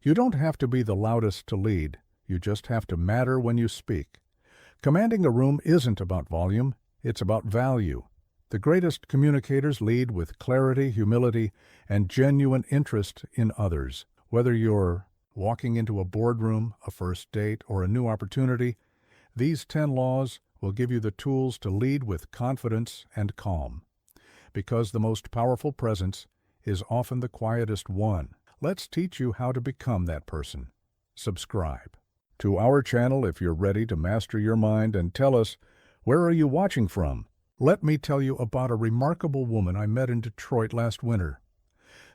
You don't have to be the loudest to lead. You just have to matter when you speak. Commanding a room isn't about volume, it's about value. The greatest communicators lead with clarity, humility, and genuine interest in others. Whether you're walking into a boardroom, a first date, or a new opportunity, these 10 laws will give you the tools to lead with confidence and calm. Because the most powerful presence is often the quietest one. Let's teach you how to become that person. Subscribe to our channel if you're ready to master your mind, and tell us, where are you watching from? Let me tell you about a remarkable woman I met in Detroit last winter.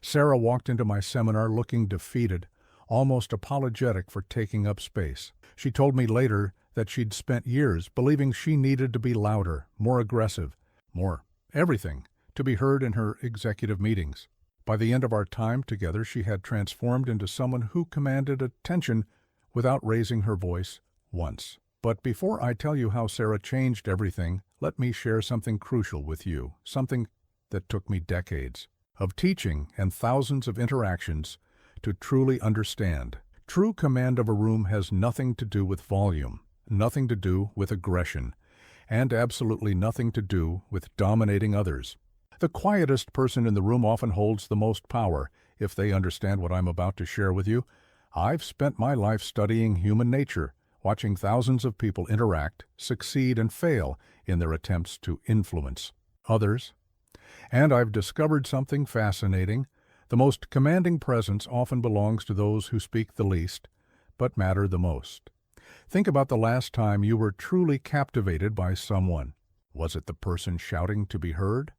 Sarah walked into my seminar looking defeated, almost apologetic for taking up space. She told me later that she'd spent years believing she needed to be louder, more aggressive, more everything, to be heard in her executive meetings. By the end of our time together, she had transformed into someone who commanded attention without raising her voice once. But before I tell you how Sarah changed everything, let me share something crucial with you, something that took me decades of teaching and thousands of interactions to truly understand. True command of a room has nothing to do with volume, nothing to do with aggression, and absolutely nothing to do with dominating others. The quietest person in the room often holds the most power, if they understand what I'm about to share with you. I've spent my life studying human nature, watching thousands of people interact, succeed, and fail in their attempts to influence others. And I've discovered something fascinating. The most commanding presence often belongs to those who speak the least, but matter the most. Think about the last time you were truly captivated by someone. Was it the person shouting to be heard?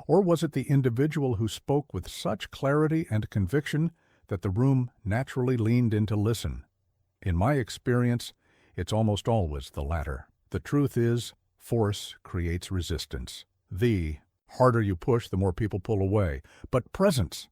Or was it the individual who spoke with such clarity and conviction that the room naturally leaned in to listen? In my experience, it's almost always the latter. The truth is, force creates resistance. The harder you push, the more people pull away. But presence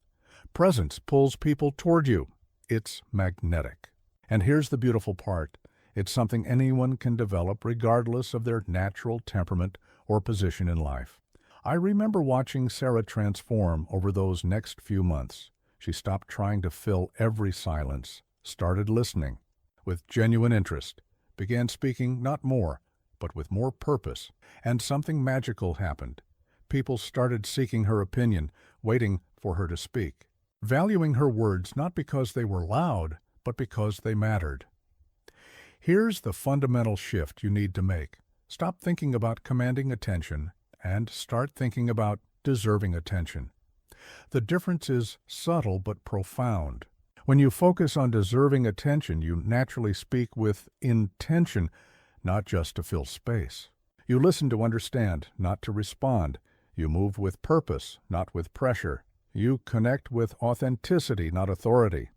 pulls people toward you. It's magnetic. And here's the beautiful part. It's something anyone can develop regardless of their natural temperament or position in life. I remember watching Sarah transform over those next few months. She stopped trying to fill every silence, started listening with genuine interest, began speaking not more, but with more purpose, and something magical happened. People started seeking her opinion, waiting for her to speak, valuing her words not because they were loud, but because they mattered. Here's the fundamental shift you need to make. Stop thinking about commanding attention and start thinking about deserving attention. The difference is subtle but profound. When you focus on deserving attention, you naturally speak with intention, not just to fill space. You listen to understand, not to respond. You move with purpose, not with pressure. You connect with authenticity, not authority.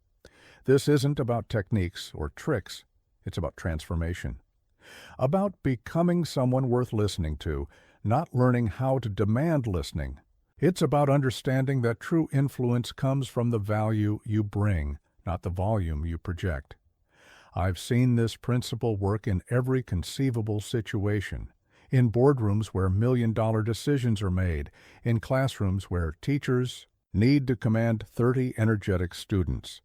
This isn't about techniques or tricks. It's about transformation. About becoming someone worth listening to, not learning how to demand listening. It's about understanding that true influence comes from the value you bring, not the volume you project. I've seen this principle work in every conceivable situation. In boardrooms where million-dollar decisions are made, in classrooms where teachers need to command 30 energetic students,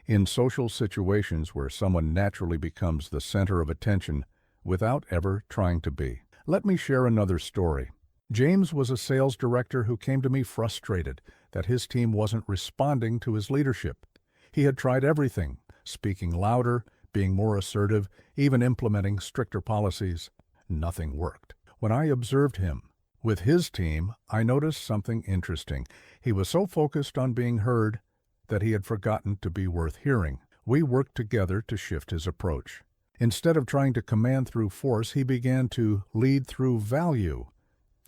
in social situations where someone naturally becomes the center of attention without ever trying to be. Let me share another story. James was a sales director who came to me frustrated that his team wasn't responding to his leadership. He had tried everything, speaking louder, being more assertive, even implementing stricter policies. Nothing worked. When I observed him with his team, I noticed something interesting. He was so focused on being heard that he had forgotten to be worth hearing. We worked together to shift his approach. Instead of trying to command through force, he began to lead through value.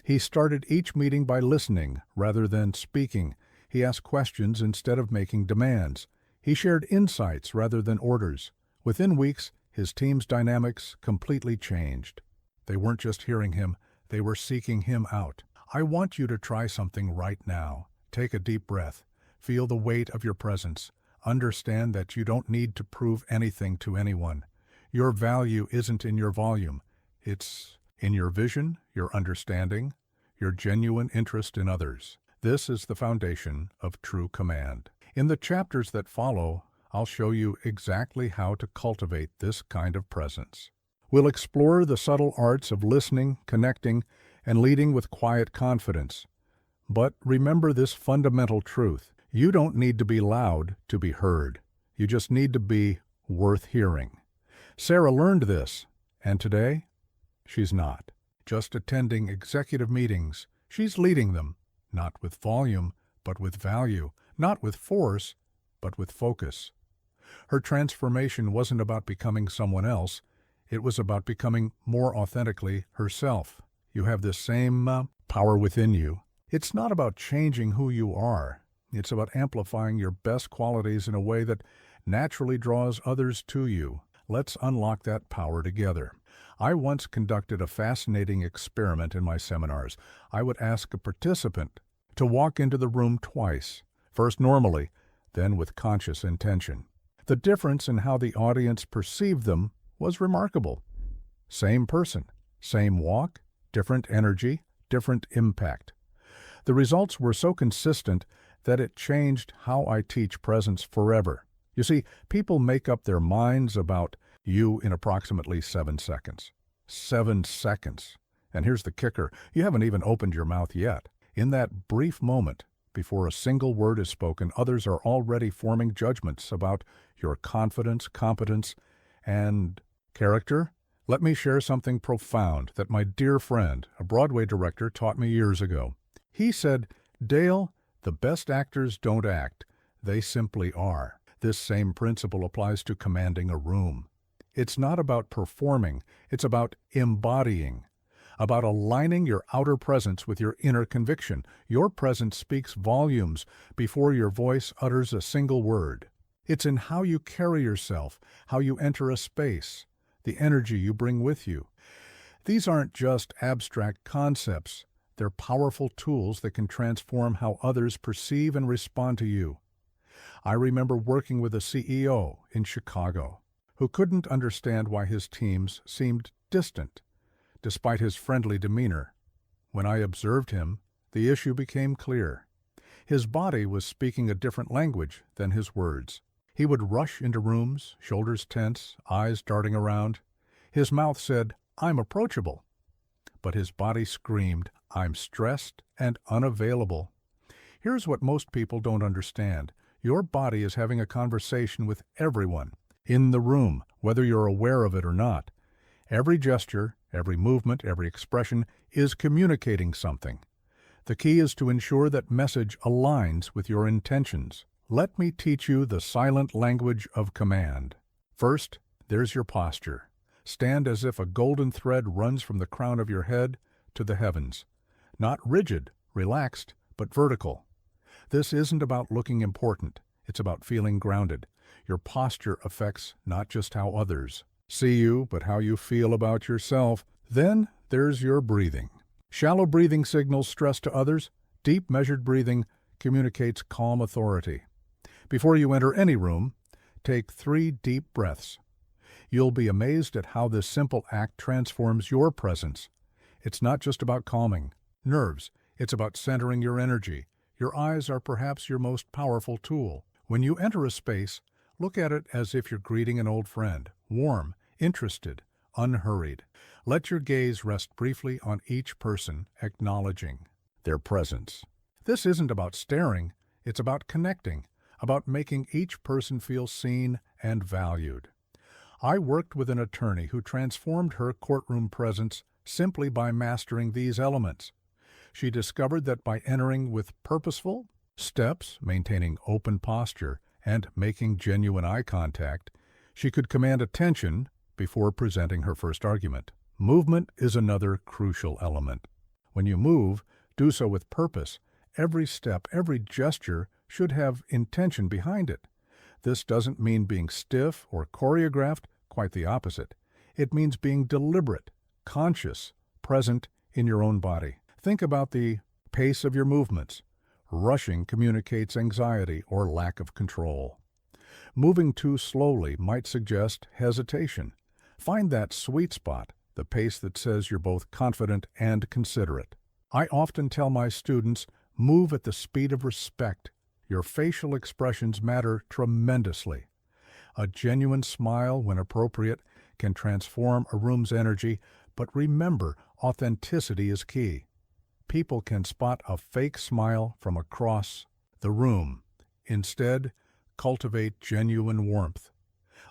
He started each meeting by listening rather than speaking. He asked questions instead of making demands. He shared insights rather than orders. Within weeks, his team's dynamics completely changed. They weren't just hearing him, they were seeking him out. I want you to try something right now. Take a deep breath. Feel the weight of your presence. Understand that you don't need to prove anything to anyone. Your value isn't in your volume. It's in your vision, your understanding, your genuine interest in others. This is the foundation of true command. In the chapters that follow, I'll show you exactly how to cultivate this kind of presence. We'll explore the subtle arts of listening, connecting, and leading with quiet confidence. But remember this fundamental truth. You don't need to be loud to be heard. You just need to be worth hearing. Sarah learned this, and today, she's not just attending executive meetings. She's leading them, not with volume, but with value, not with force, but with focus. Her transformation wasn't about becoming someone else. It was about becoming more authentically herself. You have this same power within you. It's not about changing who you are. It's about amplifying your best qualities in a way that naturally draws others to you. Let's unlock that power together. I once conducted a fascinating experiment in my seminars. I would ask a participant to walk into the room twice, first normally, then with conscious intention. The difference in how the audience perceived them was remarkable. Same person, same walk, different energy, different impact. The results were so consistent that it changed how I teach presence forever. You see, people make up their minds about you in approximately 7 seconds. 7 seconds. And here's the kicker. You haven't even opened your mouth yet. In that brief moment, before a single word is spoken, others are already forming judgments about your confidence, competence, and character. Let me share something profound that my dear friend, a Broadway director, taught me years ago. He said, "Dale, the best actors don't act. They simply are." This same principle applies to commanding a room. It's not about performing, it's about embodying, about aligning your outer presence with your inner conviction. Your presence speaks volumes before your voice utters a single word. It's in how you carry yourself, how you enter a space, the energy you bring with you. These aren't just abstract concepts. They're powerful tools that can transform how others perceive and respond to you. I remember working with a CEO in Chicago who couldn't understand why his teams seemed distant, despite his friendly demeanor. When I observed him, the issue became clear. His body was speaking a different language than his words. He would rush into rooms, shoulders tense, eyes darting around. His mouth said, "I'm approachable," but his body screamed, "I'm stressed and unavailable." Here's what most people don't understand. Your body is having a conversation with everyone in the room, whether you're aware of it or not. Every gesture, every movement, every expression is communicating something. The key is to ensure that message aligns with your intentions. Let me teach you the silent language of command. First, there's your posture. Stand as if a golden thread runs from the crown of your head to the heavens. Not rigid, relaxed, but vertical. This isn't about looking important. It's about feeling grounded. Your posture affects not just how others see you, but how you feel about yourself. Then there's your breathing. Shallow breathing signals stress to others. Deep, measured breathing communicates calm authority. Before you enter any room, take 3 deep breaths. You'll be amazed at how this simple act transforms your presence. It's not just about calming nerves. It's about centering your energy. Your eyes are perhaps your most powerful tool. When you enter a space, look at it as if you're greeting an old friend, warm, interested, unhurried. Let your gaze rest briefly on each person, acknowledging their presence. This isn't about staring, it's about connecting, about making each person feel seen and valued. I worked with an attorney who transformed her courtroom presence simply by mastering these elements. She discovered that by entering with purposeful steps, maintaining open posture, and making genuine eye contact, she could command attention before presenting her first argument. Movement is another crucial element. When you move, do so with purpose. Every step, every gesture should have intention behind it. This doesn't mean being stiff or choreographed, quite the opposite. It means being deliberate, conscious, present in your own body. Think about the pace of your movements. Rushing communicates anxiety or lack of control. Moving too slowly might suggest hesitation. Find that sweet spot, the pace that says you're both confident and considerate. I often tell my students, move at the speed of respect. Your facial expressions matter tremendously. A genuine smile, when appropriate, can transform a room's energy, but remember, authenticity is key. People can spot a fake smile from across the room. Instead, cultivate genuine warmth.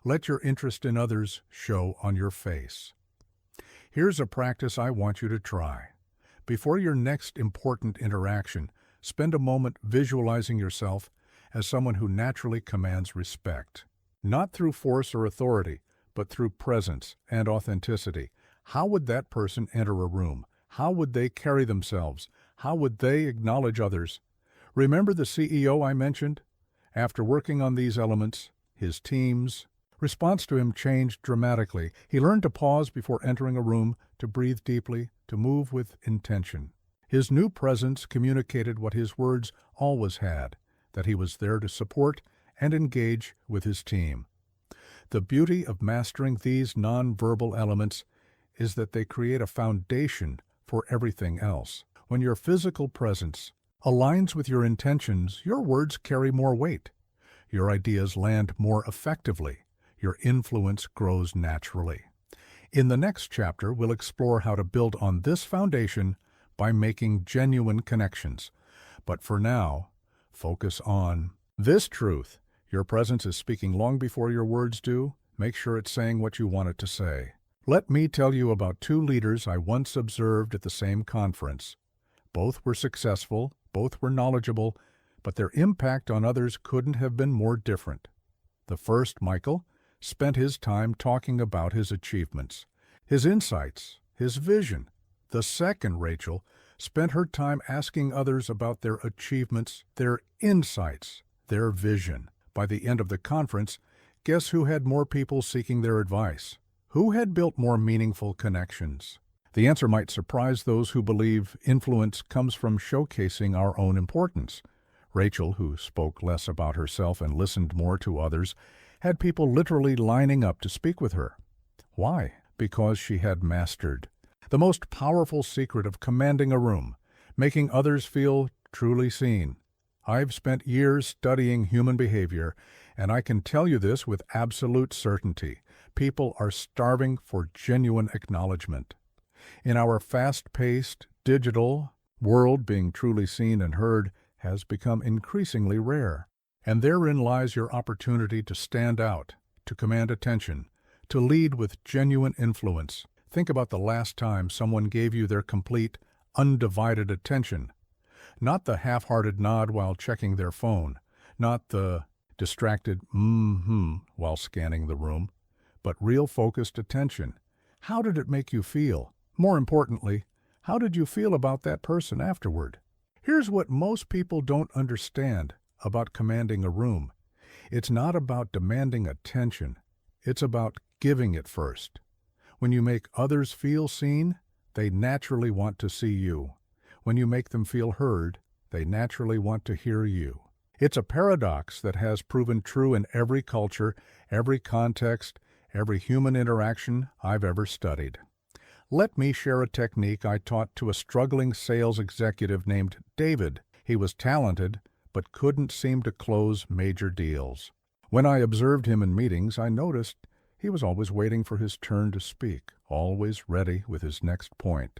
Let your interest in others show on your face. Here's a practice I want you to try. Before your next important interaction, spend a moment visualizing yourself as someone who naturally commands respect. Not through force or authority, but through presence and authenticity. How would that person enter a room? How would they carry themselves? How would they acknowledge others? Remember the CEO I mentioned? After working on these elements, his team's response to him changed dramatically. He learned to pause before entering a room, to breathe deeply, to move with intention. His new presence communicated what his words always had, that he was there to support and engage with his team. The beauty of mastering these nonverbal elements is that they create a foundation for everything else. When your physical presence aligns with your intentions, your words carry more weight. Your ideas land more effectively. Your influence grows naturally. In the next chapter, we'll explore how to build on this foundation by making genuine connections. But for now, focus on this truth. Your presence is speaking long before your words do. Make sure it's saying what you want it to say. Let me tell you about two leaders I once observed at the same conference. Both were successful, both were knowledgeable, but their impact on others couldn't have been more different. The first, Michael, spent his time talking about his achievements, his insights, his vision. The second, Rachel, spent her time asking others about their achievements, their insights, their vision. By the end of the conference, guess who had more people seeking their advice? Who had built more meaningful connections? The answer might surprise those who believe influence comes from showcasing our own importance. Rachel, who spoke less about herself and listened more to others, had people literally lining up to speak with her. Why? Because she had mastered the most powerful secret of commanding a room, making others feel truly seen. I've spent years studying human behavior, and I can tell you this with absolute certainty. People are starving for genuine acknowledgement. In our fast-paced, digital world, being truly seen and heard has become increasingly rare. And therein lies your opportunity to stand out, to command attention, to lead with genuine influence. Think about the last time someone gave you their complete, undivided attention. Not the half-hearted nod while checking their phone, not the distracted while scanning the room, but real focused attention. How did it make you feel? More importantly, how did you feel about that person afterward? Here's what most people don't understand about commanding a room. It's not about demanding attention. It's about giving it first. When you make others feel seen, they naturally want to see you. When you make them feel heard, they naturally want to hear you. It's a paradox that has proven true in every culture, every context, every human interaction I've ever studied. Let me share a technique I taught to a struggling sales executive named David. He was talented, but couldn't seem to close major deals. When I observed him in meetings, I noticed he was always waiting for his turn to speak, always ready with his next point.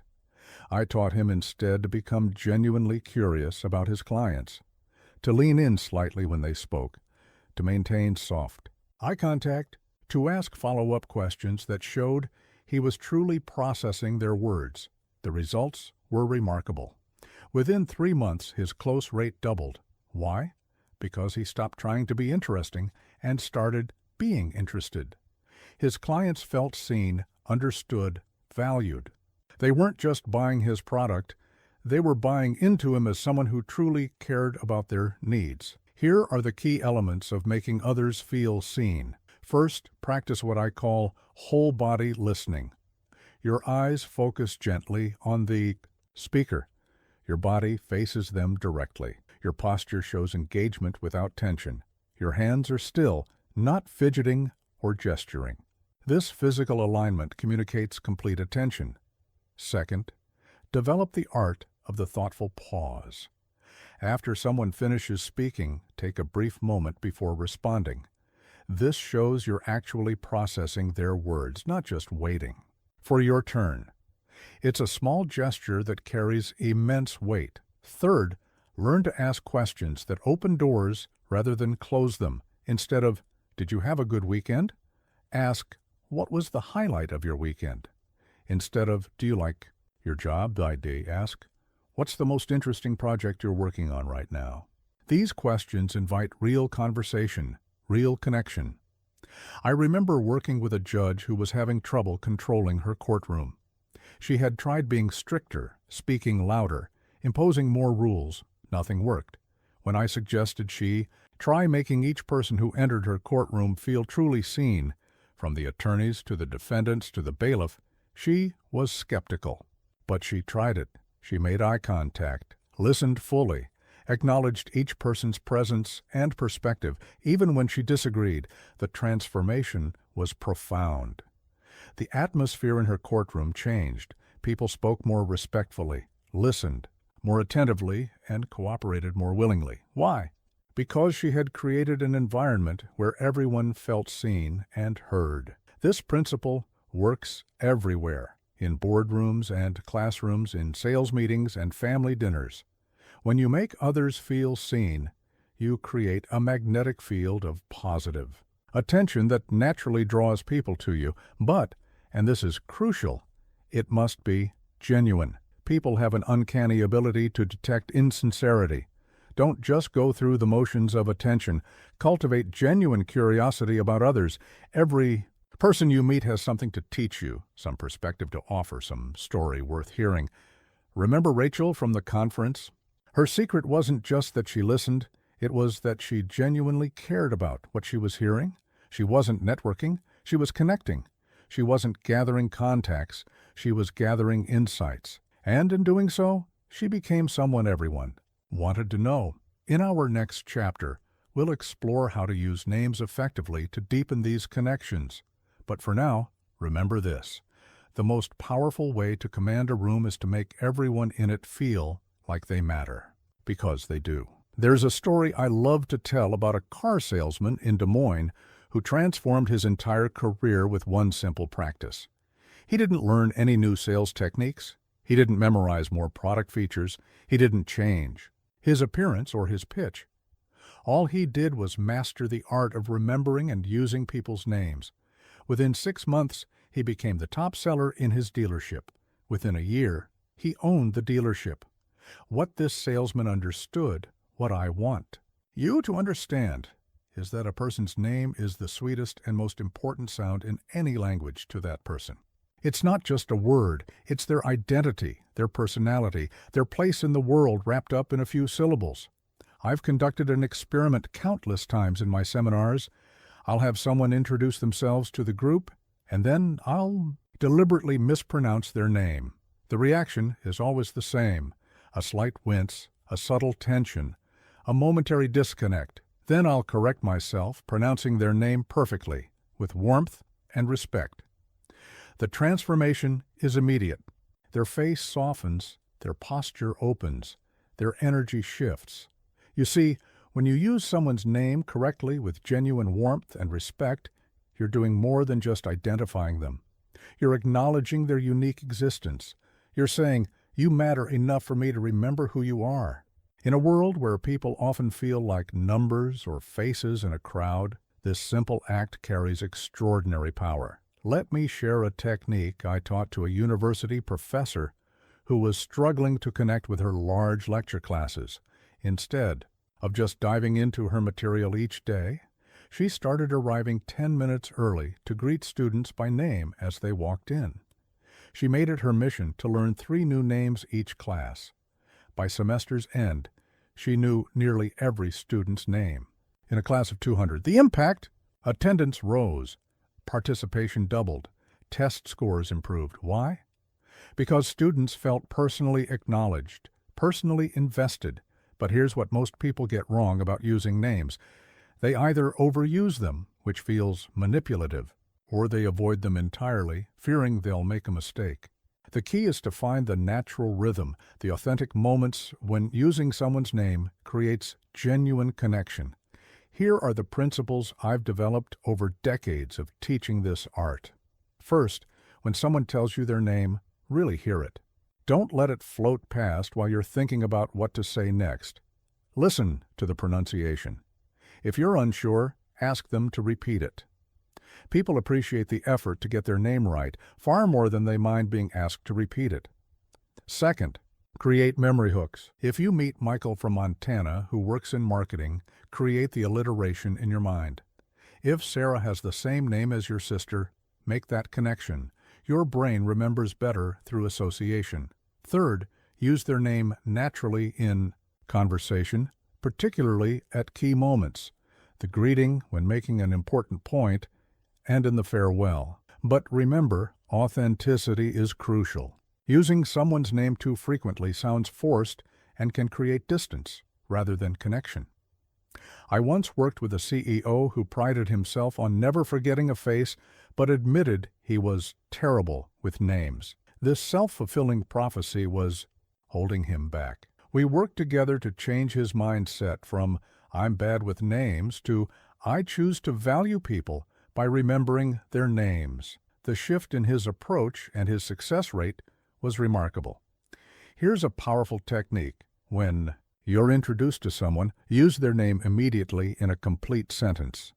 I taught him instead to become genuinely curious about his clients, to lean in slightly when they spoke, to maintain soft eye contact, to ask follow-up questions that showed he was truly processing their words. The results were remarkable. Within 3 months, his close rate doubled. Why? Because he stopped trying to be interesting and started being interested. His clients felt seen, understood, valued. They weren't just buying his product, they were buying into him as someone who truly cared about their needs. Here are the key elements of making others feel seen. First, practice what I call whole-body listening. Your eyes focus gently on the speaker. Your body faces them directly. Your posture shows engagement without tension. Your hands are still, not fidgeting or gesturing. This physical alignment communicates complete attention. Second, develop the art of the thoughtful pause. After someone finishes speaking, take a brief moment before responding. This shows you're actually processing their words, not just waiting for your turn. It's a small gesture that carries immense weight. Third, learn to ask questions that open doors rather than close them. Instead of, "Did you have a good weekend?" Ask, "What was the highlight of your weekend?" Instead of, "Do you like your job?" I'd ask, "What's the most interesting project you're working on right now?" These questions invite real conversation, real connection. I remember working with a judge who was having trouble controlling her courtroom. She had tried being stricter, speaking louder, imposing more rules. Nothing worked. When I suggested she try making each person who entered her courtroom feel truly seen, from the attorneys to the defendants to the bailiff, she was skeptical. But she tried it. She made eye contact, listened fully, acknowledged each person's presence and perspective. Even when she disagreed, the transformation was profound. The atmosphere in her courtroom changed. People spoke more respectfully, listened more attentively, and cooperated more willingly. Why? Because she had created an environment where everyone felt seen and heard. This principle works everywhere, in boardrooms and classrooms, in sales meetings and family dinners. When you make others feel seen, you create a magnetic field of positive attention that naturally draws people to you. But, and this is crucial, it must be genuine. People have an uncanny ability to detect insincerity. Don't just go through the motions of attention. Cultivate genuine curiosity about others. Every person you meet has something to teach you, some perspective to offer, some story worth hearing. Remember Rachel from the conference? Her secret wasn't just that she listened, it was that she genuinely cared about what she was hearing. She wasn't networking, she was connecting. She wasn't gathering contacts, she was gathering insights. And in doing so, she became someone everyone wanted to know. In our next chapter, we'll explore how to use names effectively to deepen these connections. But for now, remember this. The most powerful way to command a room is to make everyone in it feel like they matter, because they do. There's a story I love to tell about a car salesman in Des Moines who transformed his entire career with one simple practice. He didn't learn any new sales techniques. He didn't memorize more product features. He didn't change his appearance or his pitch. All he did was master the art of remembering and using people's names. Within 6 months, he became the top seller in his dealership. Within a year, he owned the dealership. What this salesman understood, what I want you to understand, is that a person's name is the sweetest and most important sound in any language to that person. It's not just a word, it's their identity, their personality, their place in the world wrapped up in a few syllables. I've conducted an experiment countless times in my seminars. I'll have someone introduce themselves to the group, and then I'll deliberately mispronounce their name. The reaction is always the same: a slight wince, a subtle tension, a momentary disconnect. Then I'll correct myself, pronouncing their name perfectly, with warmth and respect. The transformation is immediate. Their face softens, their posture opens, their energy shifts. You see, when you use someone's name correctly with genuine warmth and respect, you're doing more than just identifying them. You're acknowledging their unique existence. You're saying, "You matter enough for me to remember who you are." In a world where people often feel like numbers or faces in a crowd, this simple act carries extraordinary power. Let me share a technique I taught to a university professor who was struggling to connect with her large lecture classes. Instead of just diving into her material each day, she started arriving 10 minutes early to greet students by name as they walked in. She made it her mission to learn 3 new names each class. By semester's end, she knew nearly every student's name. In a class of 200, the impact: attendance rose, participation doubled, test scores improved. Why? Because students felt personally acknowledged, personally invested. But here's what most people get wrong about using names. They either overuse them, which feels manipulative, or they avoid them entirely, fearing they'll make a mistake. The key is to find the natural rhythm, the authentic moments when using someone's name creates genuine connection. Here are the principles I've developed over decades of teaching this art. First, when someone tells you their name, really hear it. Don't let it float past while you're thinking about what to say next. Listen to the pronunciation. If you're unsure, ask them to repeat it. People appreciate the effort to get their name right far more than they mind being asked to repeat it. Second, create memory hooks. If you meet Michael from Montana who works in marketing, create the alliteration in your mind. If Sarah has the same name as your sister, make that connection. Your brain remembers better through association. Third, use their name naturally in conversation, particularly at key moments, the greeting when making an important point, and in the farewell. But remember, authenticity is crucial. Using someone's name too frequently sounds forced and can create distance rather than connection. I once worked with a CEO who prided himself on never forgetting a face, but admitted he was terrible with names. This self-fulfilling prophecy was holding him back. We worked together to change his mindset from "I'm bad with names" to "I choose to value people by remembering their names." The shift in his approach and his success rate was remarkable. Here's a powerful technique. When you're introduced to someone, use their name immediately in a complete sentence.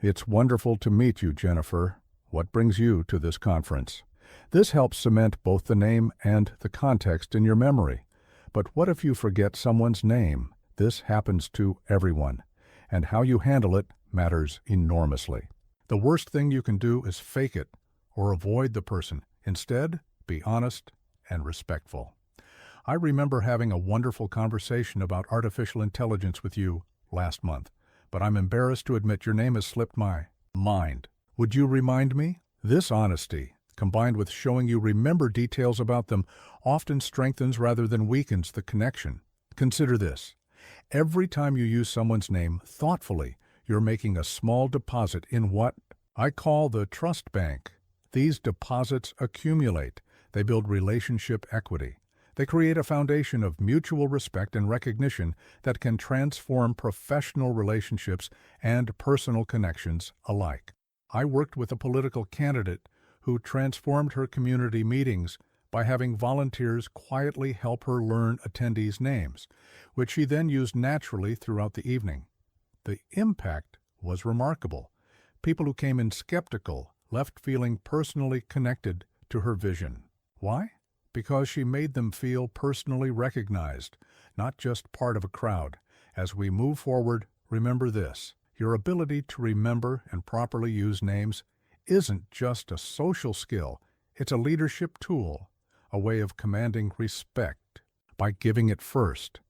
It's wonderful to meet you, Jennifer. What brings you to this conference? This helps cement both the name and the context in your memory. But what if you forget someone's name? This happens to everyone, and how you handle it matters enormously. The worst thing you can do is fake it or avoid the person. Instead, be honest and respectful. I remember having a wonderful conversation about artificial intelligence with you last month, but I'm embarrassed to admit your name has slipped my mind. Would you remind me? This honesty, combined with showing you remember details about them, often strengthens rather than weakens the connection. Consider this. Every time you use someone's name thoughtfully, you're making a small deposit in what I call the trust bank. These deposits accumulate. They build relationship equity. They create a foundation of mutual respect and recognition that can transform professional relationships and personal connections alike. I worked with a political candidate who transformed her community meetings by having volunteers quietly help her learn attendees' names, which she then used naturally throughout the evening. The impact was remarkable. People who came in skeptical left feeling personally connected to her vision. Why? Because she made them feel personally recognized, not just part of a crowd. As we move forward, remember this. Your ability to remember and properly use names isn't just a social skill, it's a leadership tool, a way of commanding respect by giving it first.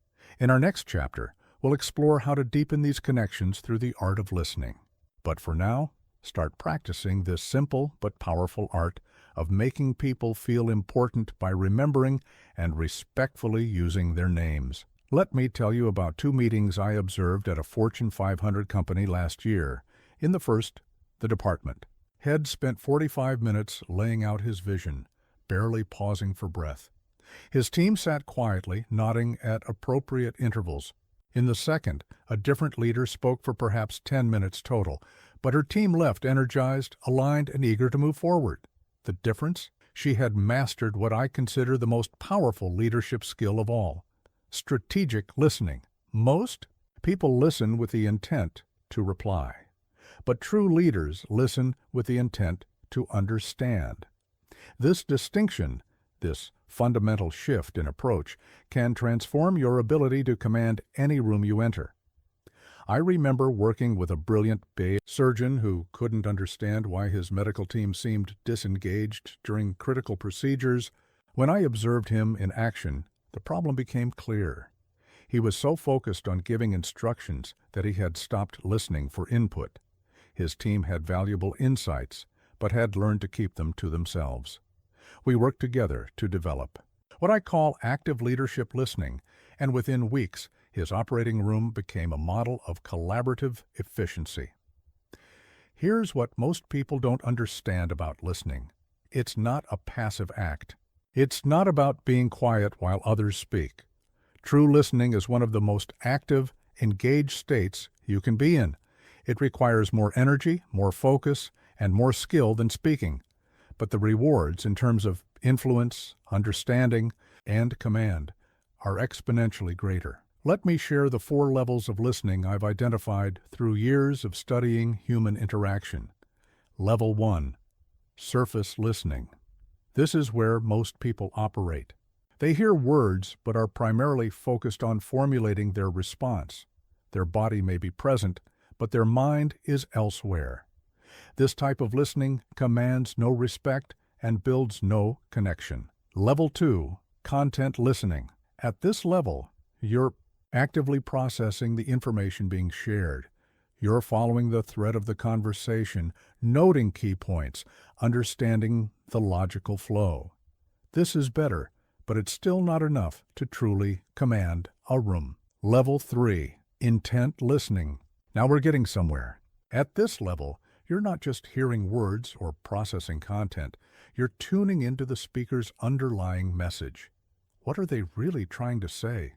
In our next chapter, we'll explore how to deepen these connections through the art of listening. But for now, start practicing this simple but powerful art of making people feel important by remembering and respectfully using their names. Let me tell you about two meetings I observed at a Fortune 500 company last year. In the first, the department head spent 45 minutes laying out his vision, barely pausing for breath. His team sat quietly, nodding at appropriate intervals. In the second, a different leader spoke for perhaps 10 minutes total, but her team left energized, aligned, and eager to move forward. The difference? She had mastered what I consider the most powerful leadership skill of all: strategic listening. Most people listen with the intent to reply, but true leaders listen with the intent to understand. This distinction, this fundamental shift in approach, can transform your ability to command any room you enter. I remember working with a brilliant Bay surgeon who couldn't understand why his medical team seemed disengaged during critical procedures. When I observed him in action, the problem became clear. He was so focused on giving instructions that he had stopped listening for input. His team had valuable insights, but had learned to keep them to themselves. We worked together to develop what I call active leadership listening, and within weeks, his operating room became a model of collaborative efficiency. Here's what most people don't understand about listening. It's not a passive act. It's not about being quiet while others speak. True listening is one of the most active, engaged states you can be in. It requires more energy, more focus, and more skill than speaking. But the rewards in terms of influence, understanding, and command are exponentially greater. Let me share the 4 levels of listening I've identified through years of studying human interaction. Level 1. Surface listening. This is where most people operate. They hear words but are primarily focused on formulating their response. Their body may be present, but their mind is elsewhere. This type of listening commands no respect and builds no connection. Level 2. Content listening. At this level, you're actively processing the information being shared. You're following the thread of the conversation, noting key points, understanding the logical flow. This is better, but it's still not enough to truly command a room. Level 3. Intent listening. Now we're getting somewhere. At this level, you're not just hearing words or processing content. You're tuning into the speaker's underlying message. What are they really trying to say?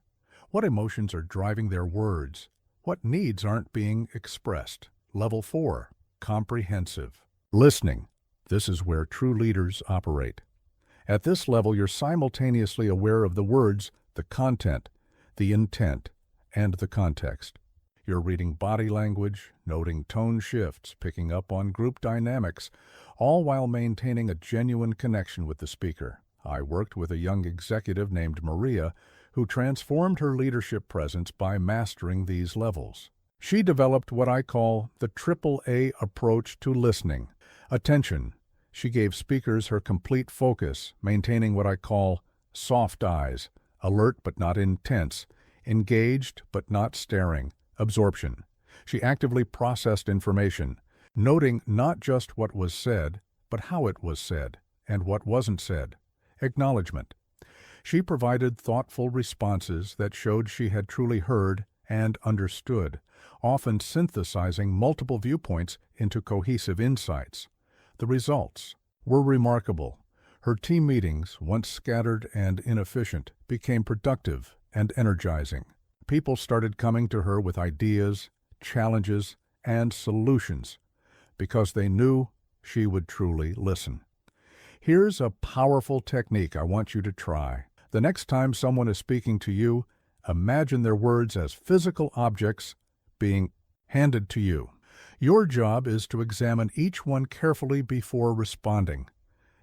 What emotions are driving their words? What needs aren't being expressed? Level 4. Comprehensive listening. This is where true leaders operate. At this level, you're simultaneously aware of the words, the content, the intent, and the context. You're reading body language, noting tone shifts, picking up on group dynamics, all while maintaining a genuine connection with the speaker. I worked with a young executive named Maria who transformed her leadership presence by mastering these levels. She developed what I call the AAA approach to listening. Attention. She gave speakers her complete focus, maintaining what I call soft eyes, alert but not intense, engaged but not staring, absorption. She actively processed information, noting not just what was said, but how it was said, and what wasn't said. Acknowledgement. She provided thoughtful responses that showed she had truly heard and understood, often synthesizing multiple viewpoints into cohesive insights. The results were remarkable. Her team meetings, once scattered and inefficient, became productive and energizing. People started coming to her with ideas, challenges, and solutions because they knew she would truly listen. Here's a powerful technique I want you to try. The next time someone is speaking to you, imagine their words as physical objects being handed to you. Your job is to examine each one carefully before responding.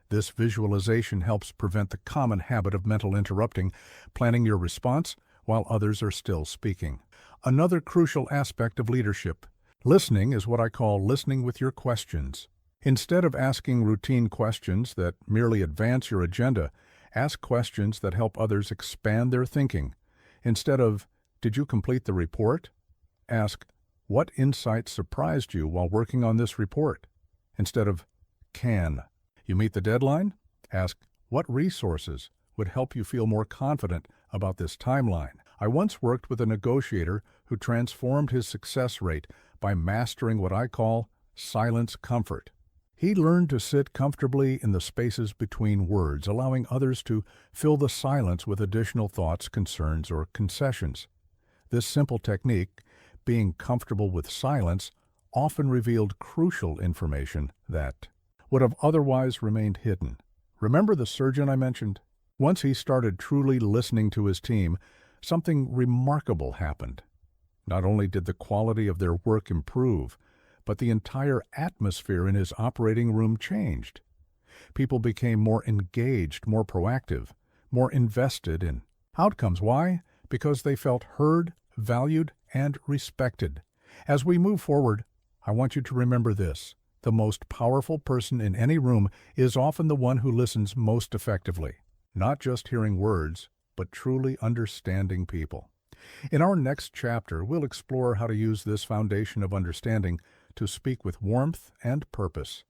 This visualization helps prevent the common habit of mental interrupting, planning your response while others are still speaking. Another crucial aspect of leadership. Listening is what I call listening with your questions. Instead of asking routine questions that merely advance your agenda, ask questions that help others expand their thinking. Instead of, "Did you complete the report?" ask, "What insights surprised you while working on this report?" Instead of, "Can you meet the deadline?" ask, "What resources would help you feel more confident about this timeline?" I once worked with a negotiator who transformed his success rate by mastering what I call silence comfort. He learned to sit comfortably in the spaces between words, allowing others to fill the silence with additional thoughts, concerns, or concessions. This simple technique, being comfortable with silence, often revealed crucial information that would have otherwise remained hidden. Remember the surgeon I mentioned? Once he started truly listening to his team, something remarkable happened. Not only did the quality of their work improve, but the entire atmosphere in his operating room changed. People became more engaged, more proactive, more invested in outcomes. Why? Because they felt heard, valued, and respected. As we move forward, I want you to remember this. The most powerful person in any room is often the one who listens most effectively. Not just hearing words, but truly understanding people. In our next chapter, we'll explore how to use this foundation of understanding to speak with warmth and purpose.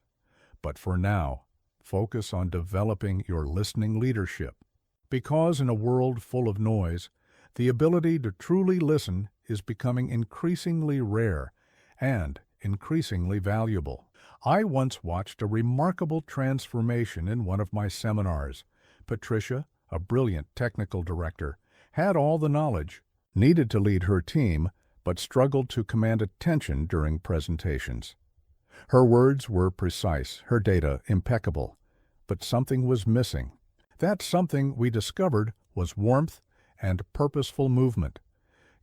But for now, focus on developing your listening leadership. Because in a world full of noise, the ability to truly listen is becoming increasingly rare and increasingly valuable. I once watched a remarkable transformation in one of my seminars. Patricia, a brilliant technical director, had all the knowledge needed to lead her team, but struggled to command attention during presentations. Her words were precise, her data impeccable, but something was missing. That something, we discovered, was warmth and purposeful movement.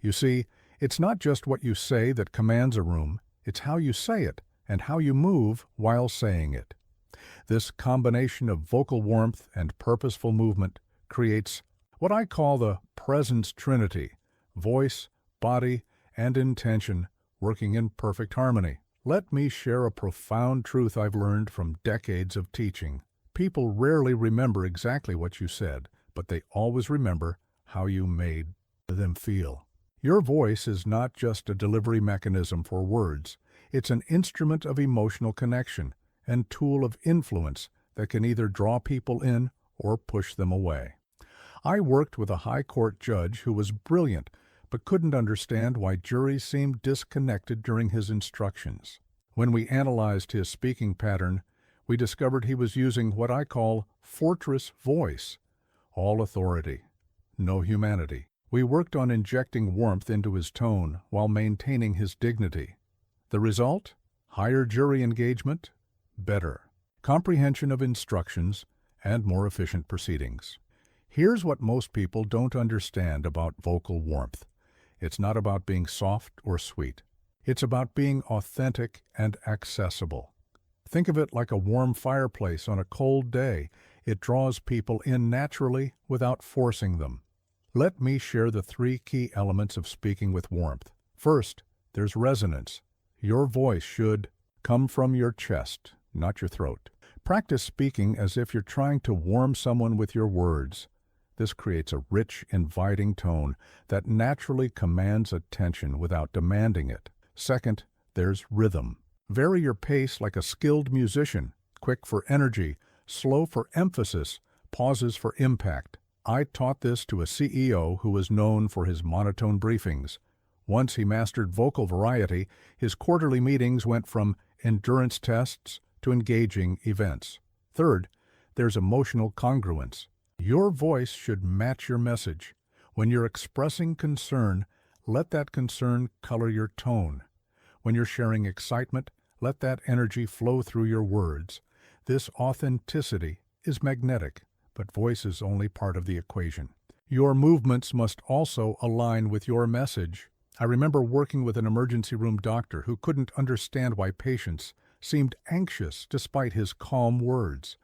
You see, it's not just what you say that commands a room, it's how you say it and how you move while saying it. This combination of vocal warmth and purposeful movement creates what I call the presence trinity: voice, body, and intention working in perfect harmony. Let me share a profound truth I've learned from decades of teaching. People rarely remember exactly what you said, but they always remember how you made them feel. Your voice is not just a delivery mechanism for words. It's an instrument of emotional connection and tool of influence that can either draw people in or push them away. I worked with a high court judge who was brilliant but couldn't understand why juries seemed disconnected during his instructions. When we analyzed his speaking pattern, we discovered he was using what I call fortress voice: all authority, no humanity. We worked on injecting warmth into his tone while maintaining his dignity. The result? Higher jury engagement, better comprehension of instructions, and more efficient proceedings. Here's what most people don't understand about vocal warmth. It's not about being soft or sweet. It's about being authentic and accessible. Think of it like a warm fireplace on a cold day. It draws people in naturally without forcing them. Let me share the 3 key elements of speaking with warmth. First, there's resonance. Your voice should come from your chest, not your throat. Practice speaking as if you're trying to warm someone with your words. This creates a rich, inviting tone that naturally commands attention without demanding it. Second, there's rhythm. Vary your pace like a skilled musician, quick for energy, slow for emphasis, pauses for impact. I taught this to a CEO who was known for his monotone briefings. Once he mastered vocal variety, his quarterly meetings went from endurance tests to engaging events. Third, there's emotional congruence. Your voice should match your message. When you're expressing concern, let that concern color your tone. When you're sharing excitement, let that energy flow through your words. This authenticity is magnetic, but voice is only part of the equation. Your movements must also align with your message. I remember working with an emergency room doctor who couldn't understand why patients seemed anxious despite his calm words.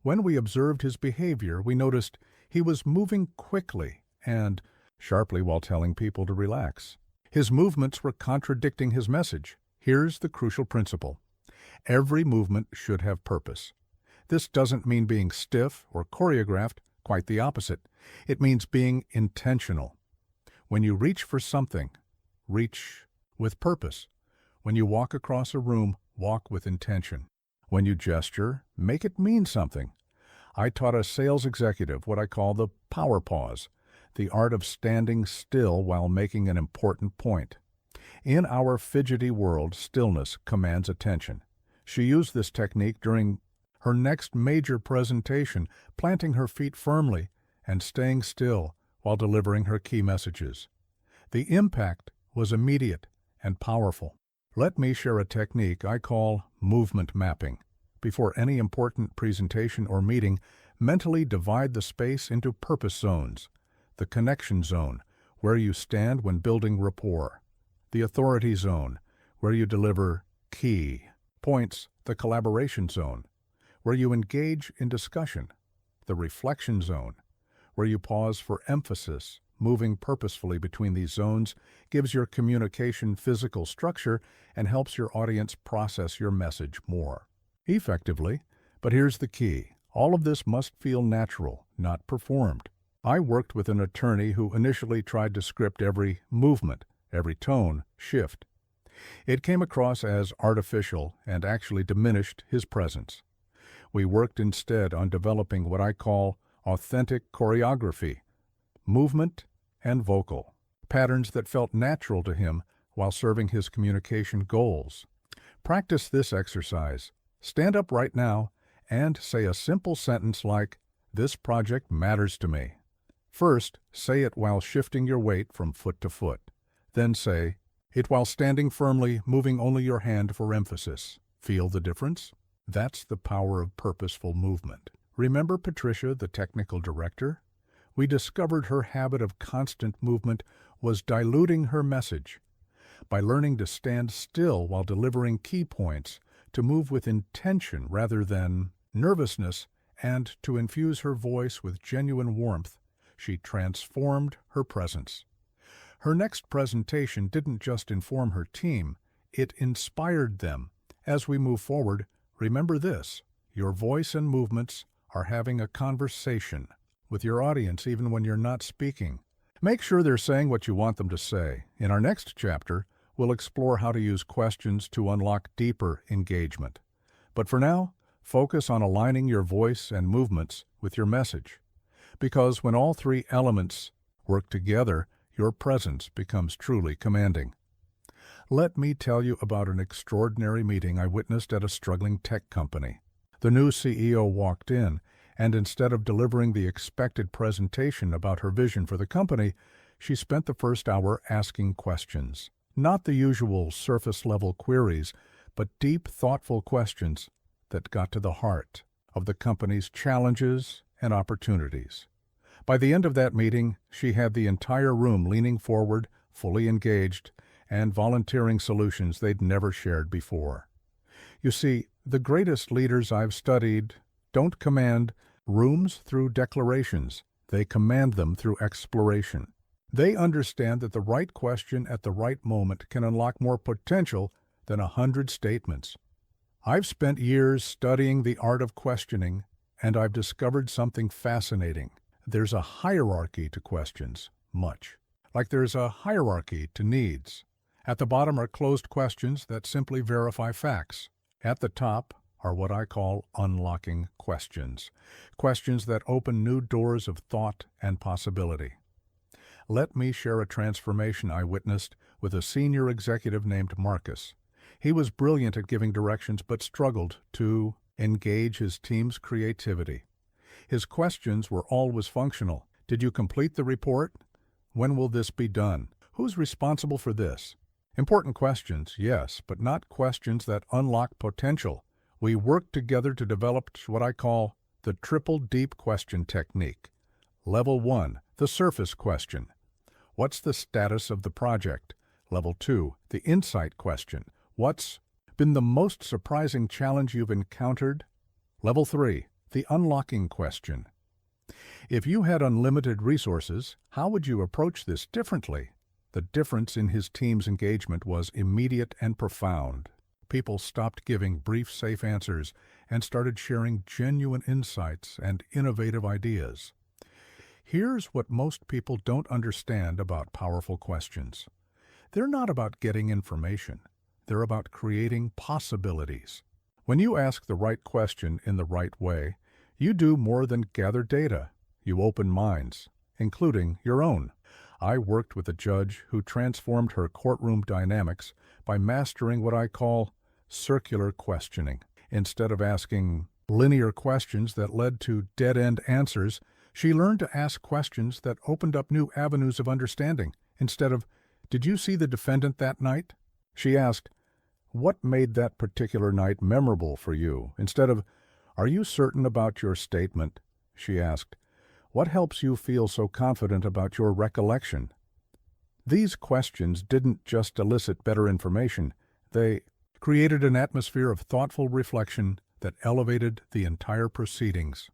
When we observed his behavior, we noticed he was moving quickly and sharply while telling people to relax. His movements were contradicting his message. Here's the crucial principle. Every movement should have purpose. This doesn't mean being stiff or choreographed, quite the opposite. It means being intentional. When you reach for something, reach with purpose. When you walk across a room, walk with intention. When you gesture, make it mean something. I taught a sales executive what I call the power pause, the art of standing still while making an important point. In our fidgety world, stillness commands attention. She used this technique during her next major presentation, planting her feet firmly and staying still while delivering her key messages. The impact was immediate and powerful. Let me share a technique I call movement mapping. Before any important presentation or meeting, mentally divide the space into purpose zones. The connection zone, where you stand when building rapport. The authority zone, where you deliver key points. The collaboration zone, where you engage in discussion. The reflection zone, where you pause for emphasis. Moving purposefully between these zones gives your communication physical structure and helps your audience process your message more effectively. But here's the key. All of this must feel natural, not performed. I worked with an attorney who initially tried to script every movement, every tone, shift. It came across as artificial and actually diminished his presence. We worked instead on developing what I call authentic choreography, movement and vocal, patterns that felt natural to him while serving his communication goals. Practice this exercise. Stand up right now and say a simple sentence like, "This project matters to me." First, say it while shifting your weight from foot to foot. Then say, it while standing firmly, moving only your hand for emphasis. Feel the difference? That's the power of purposeful movement. Remember Patricia, the technical director? We discovered her habit of constant movement was diluting her message. By learning to stand still while delivering key points, to move with intention rather than nervousness, and to infuse her voice with genuine warmth, she transformed her presence. Her next presentation didn't just inform her team, it inspired them. As we move forward, remember this: your voice and movements are having a conversation with your audience even when you're not speaking. Make sure they're saying what you want them to say. In our next chapter, we'll explore how to use questions to unlock deeper engagement. But for now, focus on aligning your voice and movements with your message. Because when all three elements work together, your presence becomes truly commanding. Let me tell you about an extraordinary meeting I witnessed at a struggling tech company. The new CEO walked in, and instead of delivering the expected presentation about her vision for the company, she spent the first hour asking questions. Not the usual surface-level queries, but deep, thoughtful questions that got to the heart of the company's challenges and opportunities. By the end of that meeting, she had the entire room leaning forward, fully engaged, and volunteering solutions they'd never shared before. You see, the greatest leaders I've studied don't command rooms through declarations. They command them through exploration. They understand that the right question at the right moment can unlock more potential than 100 statements. I've spent years studying the art of questioning, and I've discovered something fascinating. There's a hierarchy to questions, much like there's a hierarchy to needs. At the bottom are closed questions that simply verify facts. At the top are what I call unlocking questions, questions that open new doors of thought and possibility. Let me share a transformation I witnessed with a senior executive named Marcus. He was brilliant at giving directions but struggled to engage his team's creativity. His questions were always functional. Did you complete the report? When will this be done? Who's responsible for this? Important questions, yes, but not questions that unlock potential. We worked together to develop what I call the triple deep question technique. Level 1, the surface question. What's the status of the project? Level 2, the insight question. What's been the most surprising challenge you've encountered? Level 3, the unlocking question. If you had unlimited resources, how would you approach this differently? The difference in his team's engagement was immediate and profound. People stopped giving brief, safe answers and started sharing genuine insights and innovative ideas. Here's what most people don't understand about powerful questions. They're not about getting information. They're about creating possibilities. When you ask the right question in the right way, you do more than gather data. You open minds, including your own. I worked with a judge who transformed her courtroom dynamics by mastering what I call circular questioning. Instead of asking linear questions that led to dead-end answers, she learned to ask questions that opened up new avenues of understanding. Instead of, "Did you see the defendant that night?" she asked, "What made that particular night memorable for you?" Instead of, "Are you certain about your statement?" she asked, "What helps you feel so confident about your recollection?" These questions didn't just elicit better information, they created an atmosphere of thoughtful reflection that elevated the entire proceedings.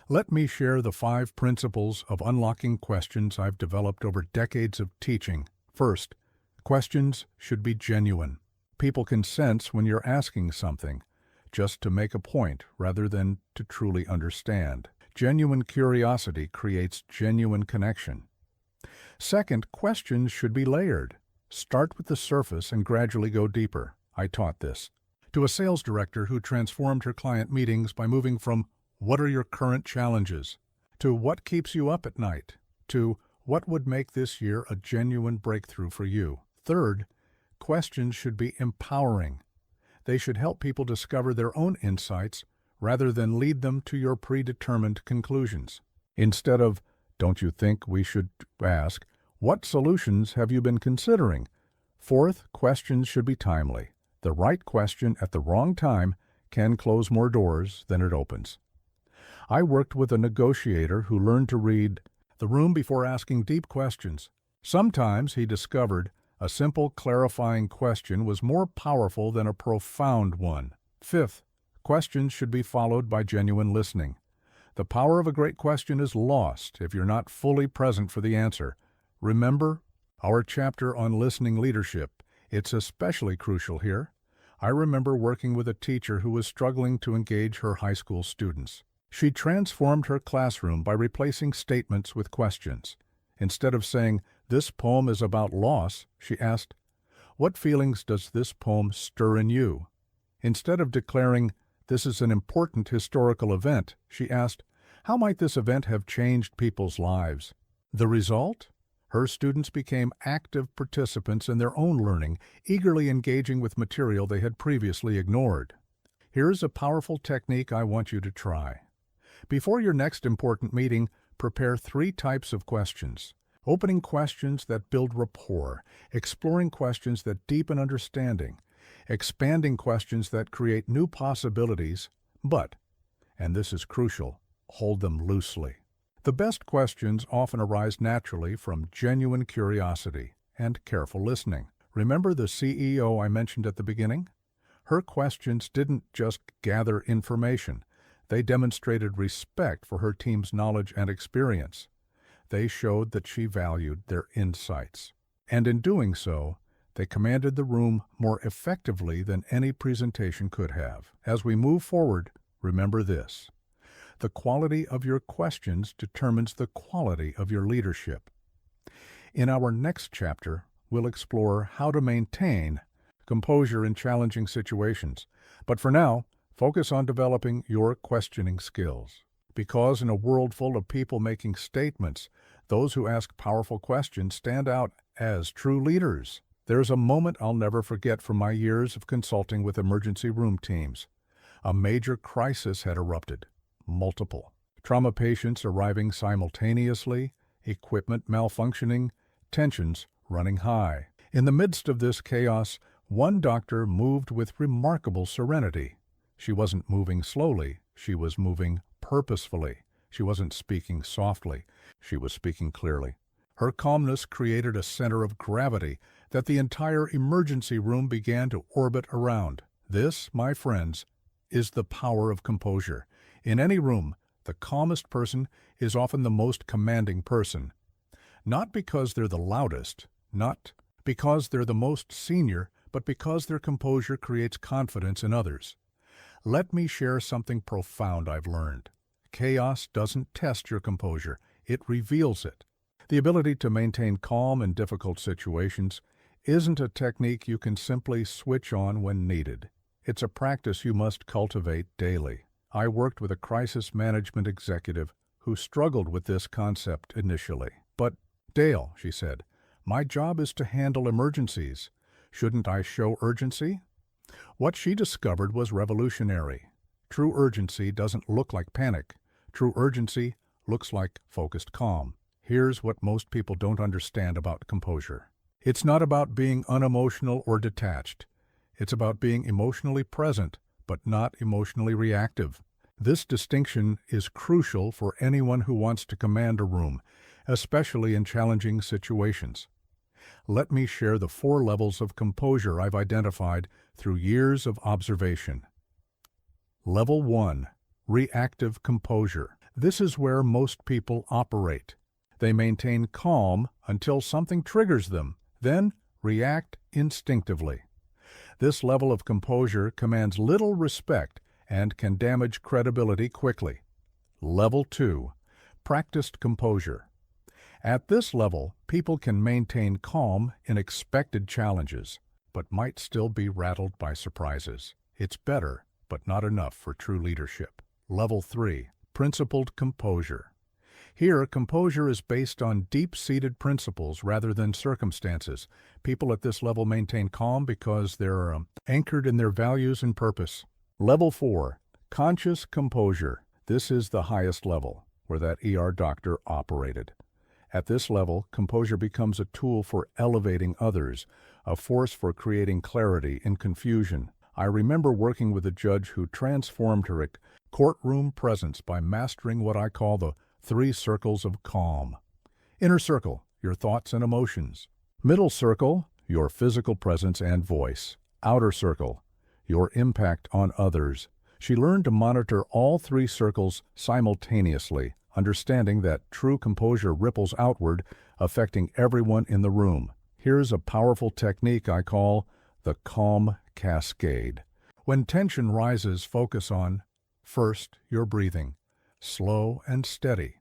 Let me share the 5 principles of unlocking questions I've developed over decades of teaching. First, questions should be genuine. People can sense when you're asking something, just to make a point rather than to truly understand. Genuine curiosity creates genuine connection. Second, questions should be layered. Start with the surface and gradually go deeper. I taught this to a sales director who transformed her client meetings by moving from "What are your current challenges?" to "What keeps you up at night?" to "What would make this year a genuine breakthrough for you?" Third, questions should be empowering. They should help people discover their own insights rather than lead them to your predetermined conclusions. Instead of, "Don't you think we should," ask, "What solutions have you been considering?" Fourth, questions should be timely. The right question at the wrong time can close more doors than it opens. I worked with a negotiator who learned to read the room before asking deep questions. Sometimes he discovered a simple clarifying question was more powerful than a profound one. Fifth, questions should be followed by genuine listening. The power of a great question is lost if you're not fully present for the answer. Remember our chapter on listening leadership. It's especially crucial here. I remember working with a teacher who was struggling to engage her high school students. She transformed her classroom by replacing statements with questions. Instead of saying, "This poem is about loss," she asked, "What feelings does this poem stir in you?" Instead of declaring, "This is an important historical event," she asked, "How might this event have changed people's lives?" The result? Her students became active participants in their own learning, eagerly engaging with material they had previously ignored. Here's a powerful technique I want you to try. Before your next important meeting, prepare 3 types of questions. Opening questions that build rapport, exploring questions that deepen understanding, expanding questions that create new possibilities, but, and this is crucial, hold them loosely. The best questions often arise naturally from genuine curiosity and careful listening. Remember the CEO I mentioned at the beginning? Her questions didn't just gather information. They demonstrated respect for her team's knowledge and experience. They showed that she valued their insights. And in doing so, they commanded the room more effectively than any presentation could have. As we move forward, remember this. The quality of your questions determines the quality of your leadership. In our next chapter, we'll explore how to maintain composure in challenging situations. But for now, focus on developing your questioning skills. Because in a world full of people making statements, those who ask powerful questions stand out as true leaders. There's a moment I'll never forget from my years of consulting with emergency room teams. A major crisis had erupted. Multiple trauma patients arriving simultaneously, equipment malfunctioning, tensions running high. In the midst of this chaos, one doctor moved with remarkable serenity. She wasn't moving slowly, she was moving purposefully. She wasn't speaking softly, she was speaking clearly. Her calmness created a center of gravity that the entire emergency room began to orbit around. This, my friends, is the power of composure. In any room, the calmest person is often the most commanding person. Not because they're the loudest, not because they're the most senior, but because their composure creates confidence in others. Let me share something profound I've learned. Chaos doesn't test your composure, it reveals it. The ability to maintain calm in difficult situations isn't a technique you can simply switch on when needed. It's a practice you must cultivate daily. I worked with a crisis management executive who struggled with this concept initially. "But, Dale," she said, "my job is to handle emergencies. Shouldn't I show urgency?" What she discovered was revolutionary. True urgency doesn't look like panic. True urgency looks like focused calm. Here's what most people don't understand about composure. It's not about being unemotional or detached. It's about being emotionally present, but not emotionally reactive. This distinction is crucial for anyone who wants to command a room, especially in challenging situations. Let me share the 4 levels of composure I've identified through years of observation. Level 1. Reactive composure. This is where most people operate. They maintain calm until something triggers them, then react instinctively. This level of composure commands little respect and can damage credibility quickly. Level 2. Practiced composure. At this level, people can maintain calm in expected challenges, but might still be rattled by surprises. It's better, but not enough for true leadership. Level 3. Principled composure. Here, composure is based on deep-seated principles rather than circumstances. People at this level maintain calm because they're anchored in their values and purpose. Level 4. Conscious composure. This is the highest level, where that ER doctor operated. At this level, composure becomes a tool for elevating others, a force for creating clarity in confusion. I remember working with a judge who transformed her courtroom presence by mastering what I call the 3 circles of calm. Inner circle, your thoughts and emotions. Middle circle, your physical presence and voice. Outer circle, your impact on others. She learned to monitor all 3 circles simultaneously, understanding that true composure ripples outward, affecting everyone in the room. Here's a powerful technique I call the calm cascade. When tension rises, focus on, first, your breathing, slow and steady.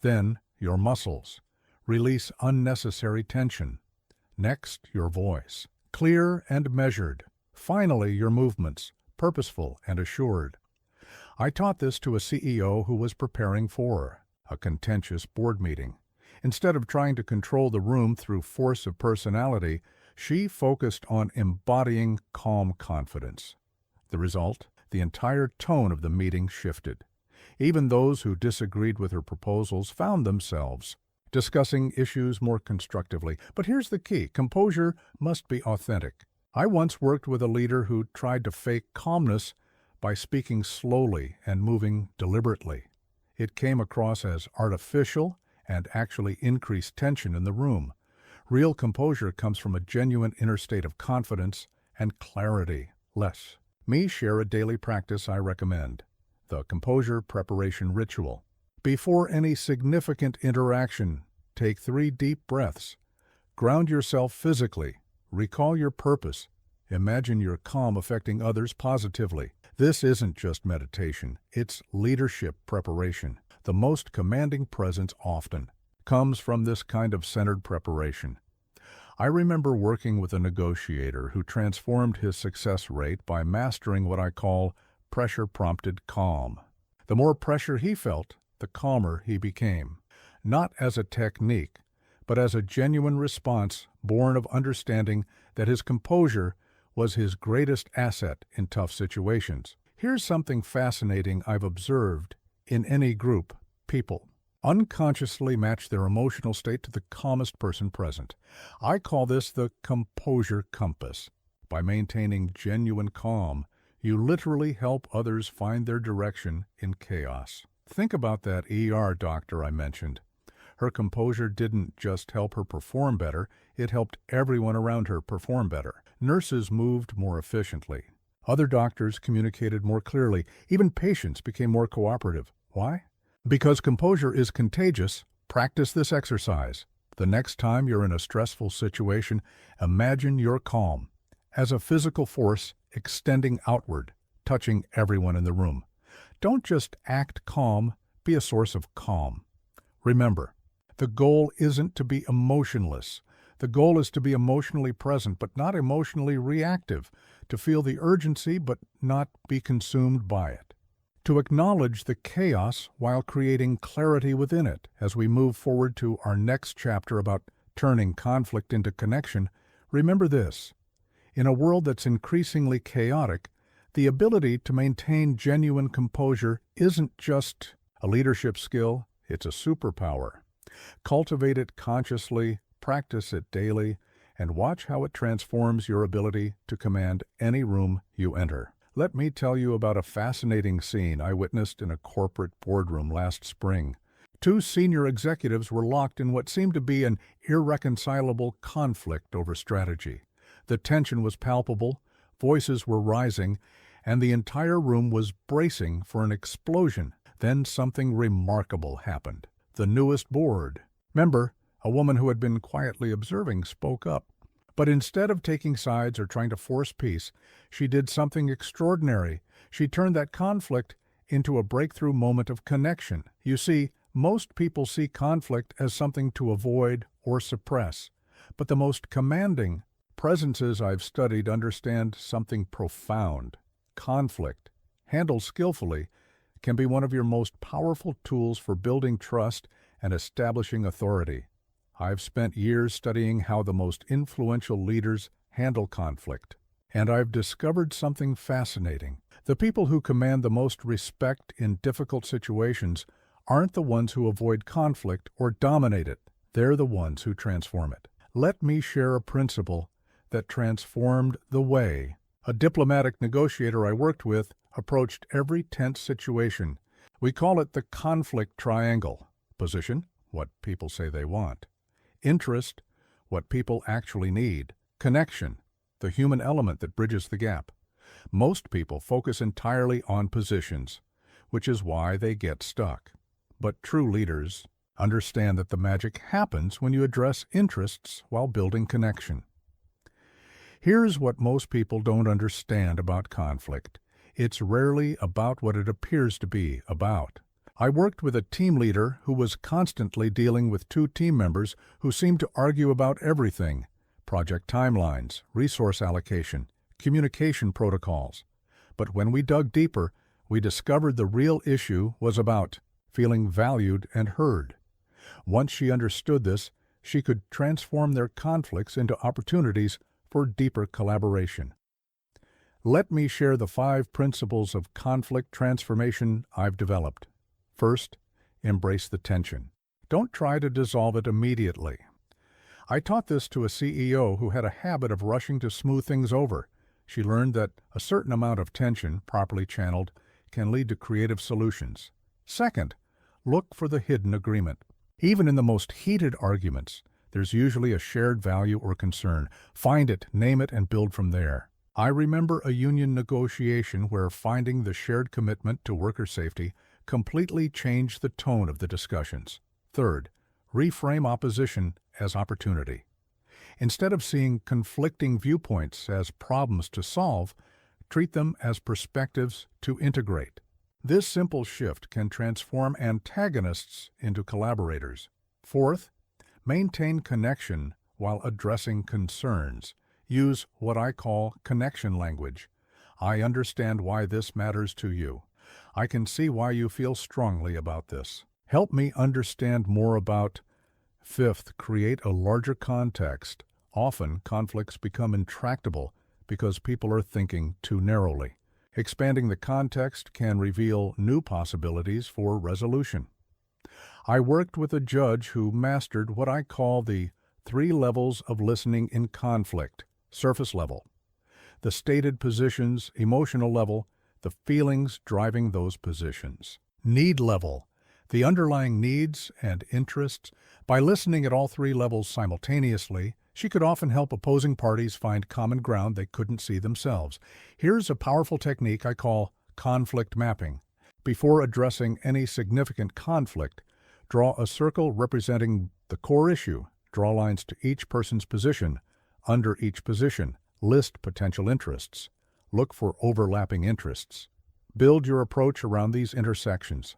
Then, your muscles. Release unnecessary tension. Next, your voice, clear and measured. Finally, your movements, purposeful and assured. I taught this to a CEO who was preparing for a contentious board meeting. Instead of trying to control the room through force of personality, she focused on embodying calm confidence. The result? The entire tone of the meeting shifted. Even those who disagreed with her proposals found themselves discussing issues more constructively. But here's the key: composure must be authentic. I once worked with a leader who tried to fake calmness by speaking slowly and moving deliberately. It came across as artificial and actually increased tension in the room. Real composure comes from a genuine inner state of confidence and clarity. Me share a daily practice I recommend: the composure preparation ritual. Before any significant interaction, take 3 deep breaths. Ground yourself physically. Recall your purpose. Imagine your calm affecting others positively. This isn't just meditation, it's leadership preparation. The most commanding presence often comes from this kind of centered preparation. I remember working with a negotiator who transformed his success rate by mastering what I call pressure-prompted calm. The more pressure he felt, the calmer he became. Not as a technique, but as a genuine response born of understanding that his composure was his greatest asset in tough situations. Here's something fascinating I've observed in any group: people unconsciously match their emotional state to the calmest person present. I call this the composure compass. By maintaining genuine calm, you literally help others find their direction in chaos. Think about that ER doctor I mentioned. Her composure didn't just help her perform better, it helped everyone around her perform better. Nurses moved more efficiently. Other doctors communicated more clearly. Even patients became more cooperative. Why? Because composure is contagious. Practice this exercise. The next time you're in a stressful situation, imagine you're calm, as a physical force extending outward, touching everyone in the room. Don't just act calm, be a source of calm. Remember, the goal isn't to be emotionless. The goal is to be emotionally present, but not emotionally reactive, to feel the urgency, but not be consumed by it. To acknowledge the chaos while creating clarity within it. As we move forward to our next chapter about turning conflict into connection, remember this: in a world that's increasingly chaotic, the ability to maintain genuine composure isn't just a leadership skill, it's a superpower. Cultivate it consciously, practice it daily, and watch how it transforms your ability to command any room you enter. Let me tell you about a fascinating scene I witnessed in a corporate boardroom last spring. 2 senior executives were locked in what seemed to be an irreconcilable conflict over strategy. The tension was palpable, voices were rising, and the entire room was bracing for an explosion. Then something remarkable happened. The newest board member, a woman who had been quietly observing, spoke up. But instead of taking sides or trying to force peace, she did something extraordinary. She turned that conflict into a breakthrough moment of connection. You see, most people see conflict as something to avoid or suppress, but the most commanding presences I've studied understand something profound. Conflict, handled skillfully, can be one of your most powerful tools for building trust and establishing authority. I've spent years studying how the most influential leaders handle conflict, and I've discovered something fascinating. The people who command the most respect in difficult situations aren't the ones who avoid conflict or dominate it. They're the ones who transform it. Let me share a principle that transformed the way a diplomatic negotiator I worked with approached every tense situation. We call it the conflict triangle. Position, what people say they want. Interest, what people actually need. Connection, the human element that bridges the gap. Most people focus entirely on positions, which is why they get stuck. But true leaders understand that the magic happens when you address interests while building connection. Here's what most people don't understand about conflict. It's rarely about what it appears to be about. I worked with a team leader who was constantly dealing with two team members who seemed to argue about everything: project timelines, resource allocation, communication protocols. But when we dug deeper, we discovered the real issue was about feeling valued and heard. Once she understood this, she could transform their conflicts into opportunities for deeper collaboration. Let me share the 5 principles of conflict transformation I've developed. First, embrace the tension. Don't try to dissolve it immediately. I taught this to a CEO who had a habit of rushing to smooth things over. She learned that a certain amount of tension, properly channeled, can lead to creative solutions. Second, look for the hidden agreement. Even in the most heated arguments, there's usually a shared value or concern. Find it, name it, and build from there. I remember a union negotiation where finding the shared commitment to worker safety completely changed the tone of the discussions. Third, reframe opposition as opportunity. Instead of seeing conflicting viewpoints as problems to solve, treat them as perspectives to integrate. This simple shift can transform antagonists into collaborators. Fourth, maintain connection while addressing concerns. Use what I call connection language. I understand why this matters to you. I can see why you feel strongly about this. Help me understand more about. Fifth, create a larger context. Often, conflicts become intractable because people are thinking too narrowly. Expanding the context can reveal new possibilities for resolution. I worked with a judge who mastered what I call the 3 levels of listening in conflict. Surface level, the stated positions; emotional level, the feelings driving those positions; need level, the underlying needs and interests. By listening at all 3 levels simultaneously, she could often help opposing parties find common ground they couldn't see themselves. Here's a powerful technique I call conflict mapping. Before addressing any significant conflict, draw a circle representing the core issue. Draw lines to each person's position. Under each position, list potential interests. Look for overlapping interests. Build your approach around these intersections.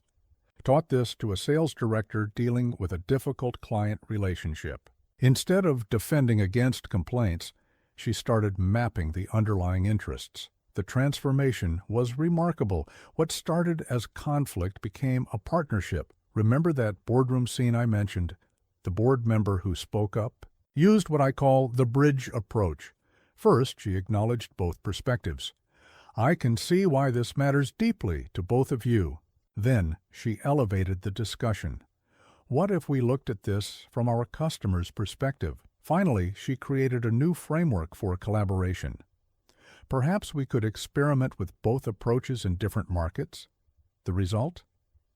Taught this to a sales director dealing with a difficult client relationship. Instead of defending against complaints, she started mapping the underlying interests. The transformation was remarkable. What started as conflict became a partnership. Remember that boardroom scene I mentioned? The board member who spoke up used what I call the bridge approach. First, she acknowledged both perspectives. I can see why this matters deeply to both of you. Then she elevated the discussion. What if we looked at this from our customer's perspective? Finally, she created a new framework for collaboration. Perhaps we could experiment with both approaches in different markets. The result?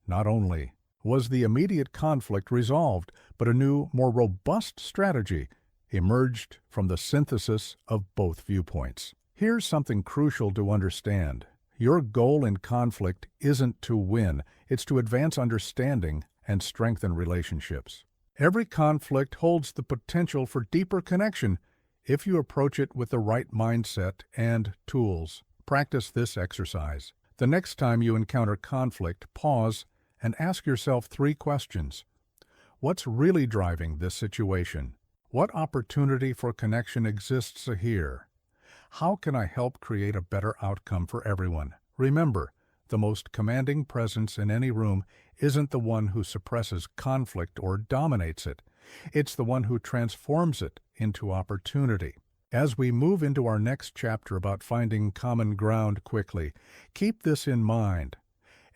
Not only was the immediate conflict resolved, but a new, more robust strategy emerged from the synthesis of both viewpoints. Here's something crucial to understand. Your goal in conflict isn't to win, it's to advance understanding and strengthen relationships. Every conflict holds the potential for deeper connection if you approach it with the right mindset and tools. Practice this exercise. The next time you encounter conflict, pause and ask yourself 3 questions. What's really driving this situation? What opportunity for connection exists here? How can I help create a better outcome for everyone? Remember, the most commanding presence in any room isn't the one who suppresses conflict or dominates it. It's the one who transforms it into opportunity. As we move into our next chapter about finding common ground quickly, keep this in mind.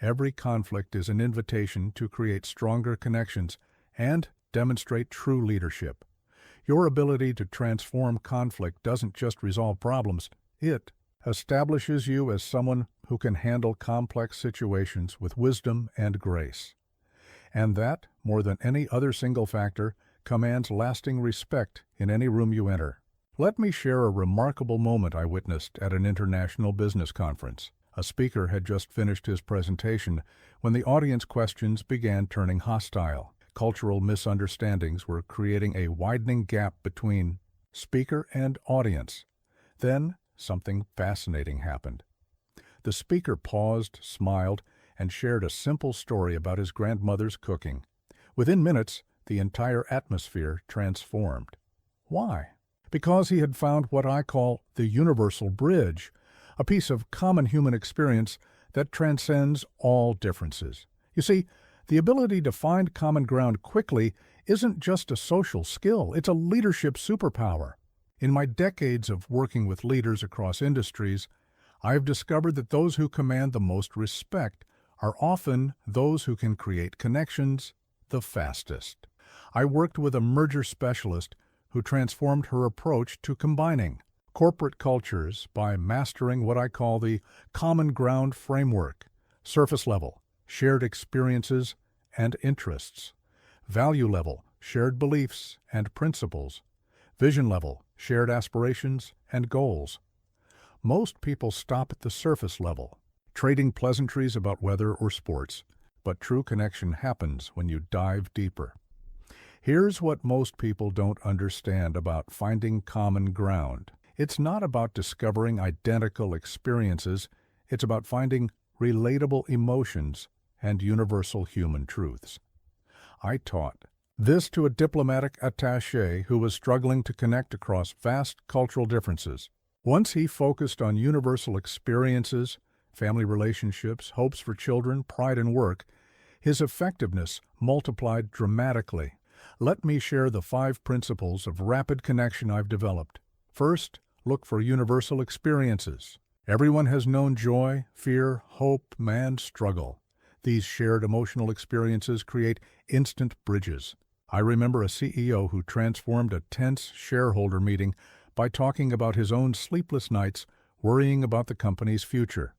Every conflict is an invitation to create stronger connections and demonstrate true leadership. Your ability to transform conflict doesn't just resolve problems, it establishes you as someone who can handle complex situations with wisdom and grace. And that, more than any other single factor, commands lasting respect in any room you enter. Let me share a remarkable moment I witnessed at an international business conference. A speaker had just finished his presentation when the audience questions began turning hostile. Cultural misunderstandings were creating a widening gap between speaker and audience. Then, something fascinating happened. The speaker paused, smiled, and shared a simple story about his grandmother's cooking. Within minutes, the entire atmosphere transformed. Why? Because he had found what I call the universal bridge, a piece of common human experience that transcends all differences. You see, the ability to find common ground quickly isn't just a social skill, it's a leadership superpower. In my decades of working with leaders across industries, I've discovered that those who command the most respect are often those who can create connections the fastest. I worked with a merger specialist who transformed her approach to combining corporate cultures by mastering what I call the common ground framework: surface level, shared experiences and interests; value level, shared beliefs and principles; vision level, shared aspirations and goals. Most people stop at the surface level, trading pleasantries about weather or sports, but true connection happens when you dive deeper. Here's what most people don't understand about finding common ground. It's not about discovering identical experiences, it's about finding relatable emotions and universal human truths. I taught this to a diplomatic attaché who was struggling to connect across vast cultural differences. Once he focused on universal experiences, family relationships, hopes for children, pride in work, his effectiveness multiplied dramatically. Let me share the 5 principles of rapid connection I've developed. First, look for universal experiences. Everyone has known joy, fear, hope, and struggle. These shared emotional experiences create instant bridges. I remember a CEO who transformed a tense shareholder meeting by talking about his own sleepless nights worrying about the company's future.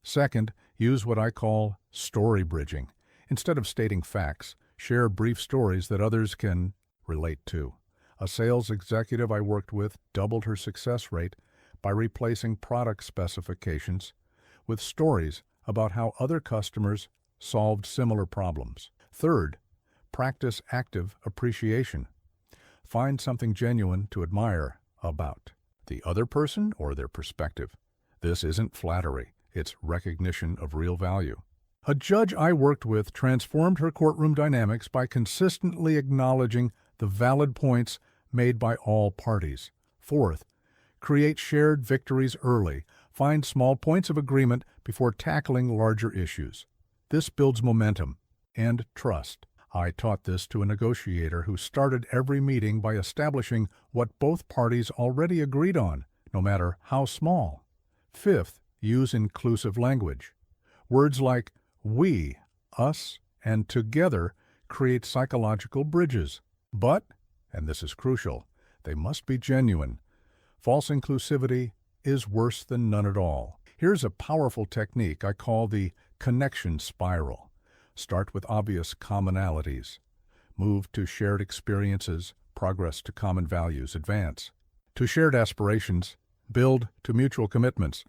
Second, use what I call story bridging. Instead of stating facts, share brief stories that others can relate to. A sales executive I worked with doubled her success rate by replacing product specifications with stories about how other customers solved similar problems. Third, practice active appreciation. Find something genuine to admire about the other person or their perspective. This isn't flattery, it's recognition of real value. A judge I worked with transformed her courtroom dynamics by consistently acknowledging the valid points made by all parties. Fourth, create shared victories early. Find small points of agreement before tackling larger issues. This builds momentum and trust. I taught this to a negotiator who started every meeting by establishing what both parties already agreed on, no matter how small. Fifth, use inclusive language. Words like we, us, and together create psychological bridges. But, and this is crucial, they must be genuine. False inclusivity is worse than none at all. Here's a powerful technique I call the connection spiral. Start with obvious commonalities. Move to shared experiences, progress to common values, advance. To shared aspirations, build to mutual commitments.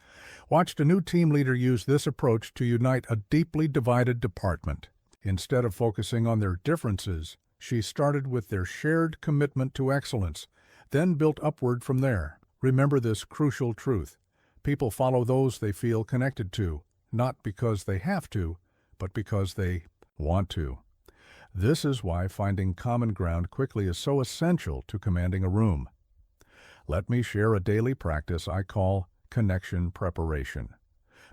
Watched a new team leader use this approach to unite a deeply divided department. Instead of focusing on their differences, she started with their shared commitment to excellence, then built upward from there. Remember this crucial truth. People follow those they feel connected to, not because they have to, but because they want to. This is why finding common ground quickly is so essential to commanding a room. Let me share a daily practice I call connection preparation.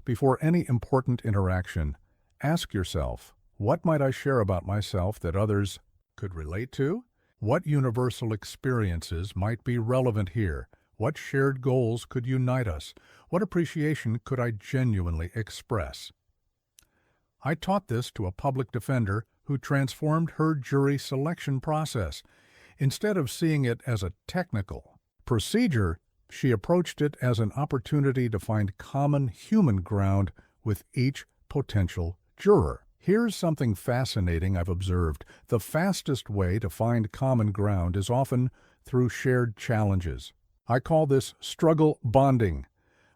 Before any important interaction, ask yourself, what might I share about myself that others could relate to? What universal experiences might be relevant here? What shared goals could unite us? What appreciation could I genuinely express? I taught this to a public defender who transformed her jury selection process. Instead of seeing it as a technical procedure, she approached it as an opportunity to find common human ground with each potential juror. Here's something fascinating I've observed. The fastest way to find common ground is often through shared challenges. I call this struggle bonding.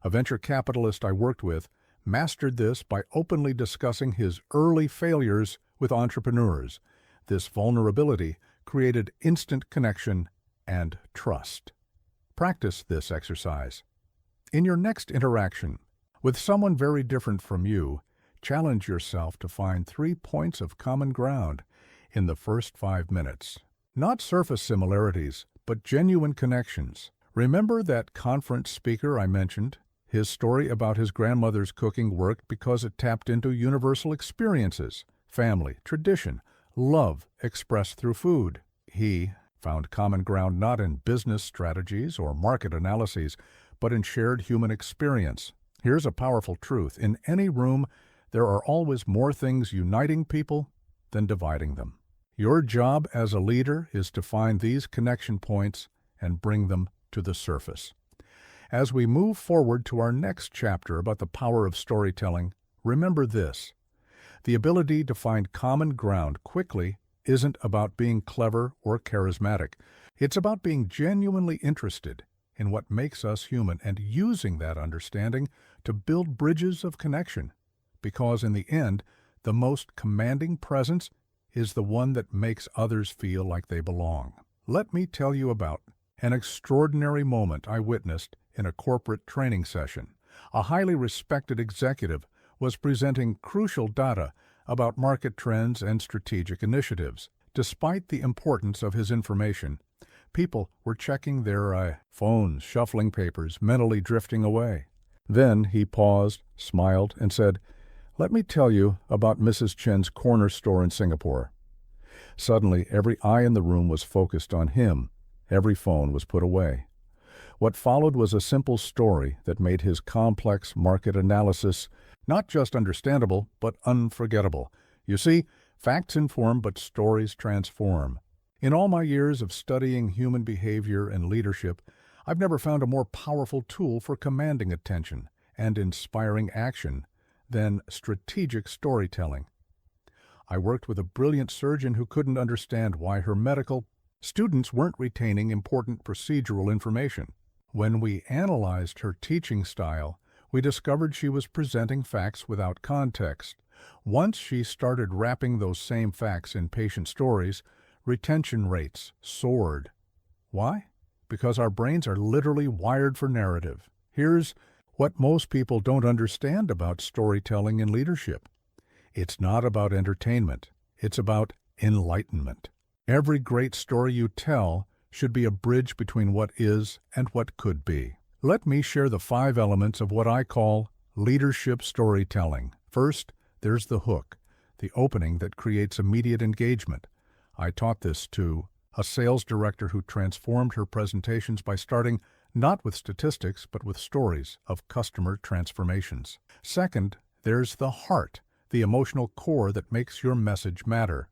A venture capitalist I worked with mastered this by openly discussing his early failures with entrepreneurs. This vulnerability created instant connection and trust. Practice this exercise. In your next interaction with someone very different from you, challenge yourself to find 3 points of common ground in the first 5 minutes. Not surface similarities, but genuine connections. Remember that conference speaker I mentioned? His story about his grandmother's cooking worked because it tapped into universal experiences, family, tradition, love expressed through food. He found common ground not in business strategies or market analyses, but in shared human experience. Here's a powerful truth. In any room, there are always more things uniting people than dividing them. Your job as a leader is to find these connection points and bring them to the surface. As we move forward to our next chapter about the power of storytelling, remember this. The ability to find common ground quickly isn't about being clever or charismatic. It's about being genuinely interested in what makes us human and using that understanding to build bridges of connection. Because in the end, the most commanding presence is the one that makes others feel like they belong. Let me tell you about an extraordinary moment I witnessed in a corporate training session. A highly respected executive was presenting crucial data about market trends and strategic initiatives. Despite the importance of his information, people were checking their phones, shuffling papers, mentally drifting away. Then he paused, smiled, and said, "Let me tell you about Mrs. Chen's corner store in Singapore." Suddenly, every eye in the room was focused on him. Every phone was put away. What followed was a simple story that made his complex market analysis not just understandable, but unforgettable. You see, facts inform, but stories transform. In all my years of studying human behavior and leadership, I've never found a more powerful tool for commanding attention and inspiring action than strategic storytelling. I worked with a brilliant surgeon who couldn't understand why her medical students weren't retaining important procedural information. When we analyzed her teaching style, we discovered she was presenting facts without context. Once she started wrapping those same facts in patient stories, retention rates soared. Why? Because our brains are literally wired for narrative. Here's what most people don't understand about storytelling in leadership. It's not about entertainment. It's about enlightenment. Every great story you tell should be a bridge between what is and what could be. Let me share the 5 elements of what I call leadership storytelling. First, there's the hook, the opening that creates immediate engagement. I taught this to a sales director who transformed her presentations by starting not with statistics, but with stories of customer transformations. Second, there's the heart, the emotional core that makes your message matter.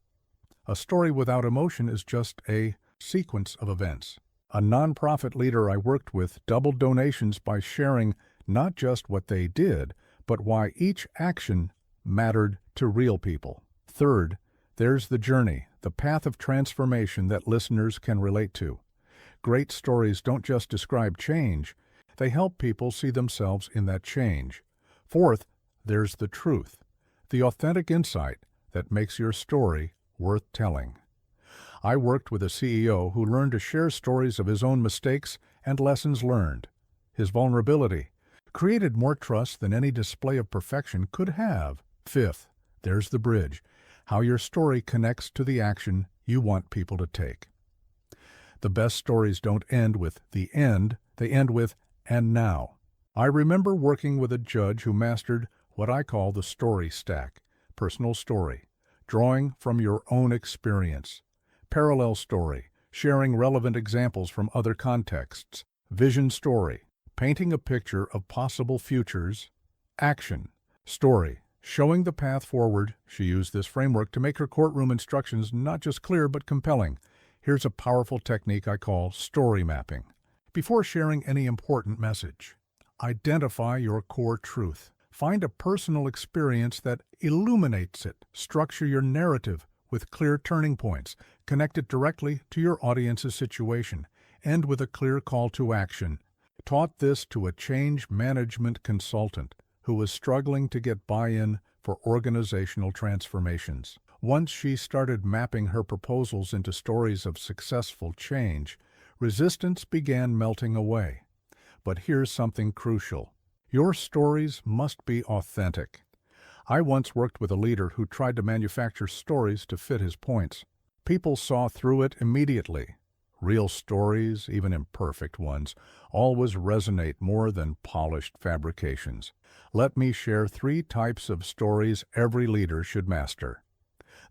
A story without emotion is just a sequence of events. A nonprofit leader I worked with doubled donations by sharing not just what they did, but why each action mattered to real people. Third, there's the journey, the path of transformation that listeners can relate to. Great stories don't just describe change, they help people see themselves in that change. Fourth, there's the truth, the authentic insight that makes your story worth telling. I worked with a CEO who learned to share stories of his own mistakes and lessons learned. His vulnerability created more trust than any display of perfection could have. Fifth, there's the bridge, how your story connects to the action you want people to take. The best stories don't end with the end, they end with "and now." I remember working with a judge who mastered what I call the story stack: personal story, drawing from your own experience; parallel story, sharing relevant examples from other contexts; vision story, painting a picture of possible futures; action story, Showing the path forward, she used this framework to make her courtroom instructions not just clear but compelling. Here's a powerful technique I call story mapping. Before sharing any important message, identify your core truth. Find a personal experience that illuminates it. Structure your narrative with clear turning points. Connect it directly to your audience's situation. End with a clear call to action. Taught this to a change management consultant who was struggling to get buy-in for organizational transformations. Once she started mapping her proposals into stories of successful change, resistance began melting away. But here's something crucial. Your stories must be authentic. I once worked with a leader who tried to manufacture stories to fit his points. People saw through it immediately. Real stories, even imperfect ones, always resonate more than polished fabrications. Let me share 3 types of stories every leader should master.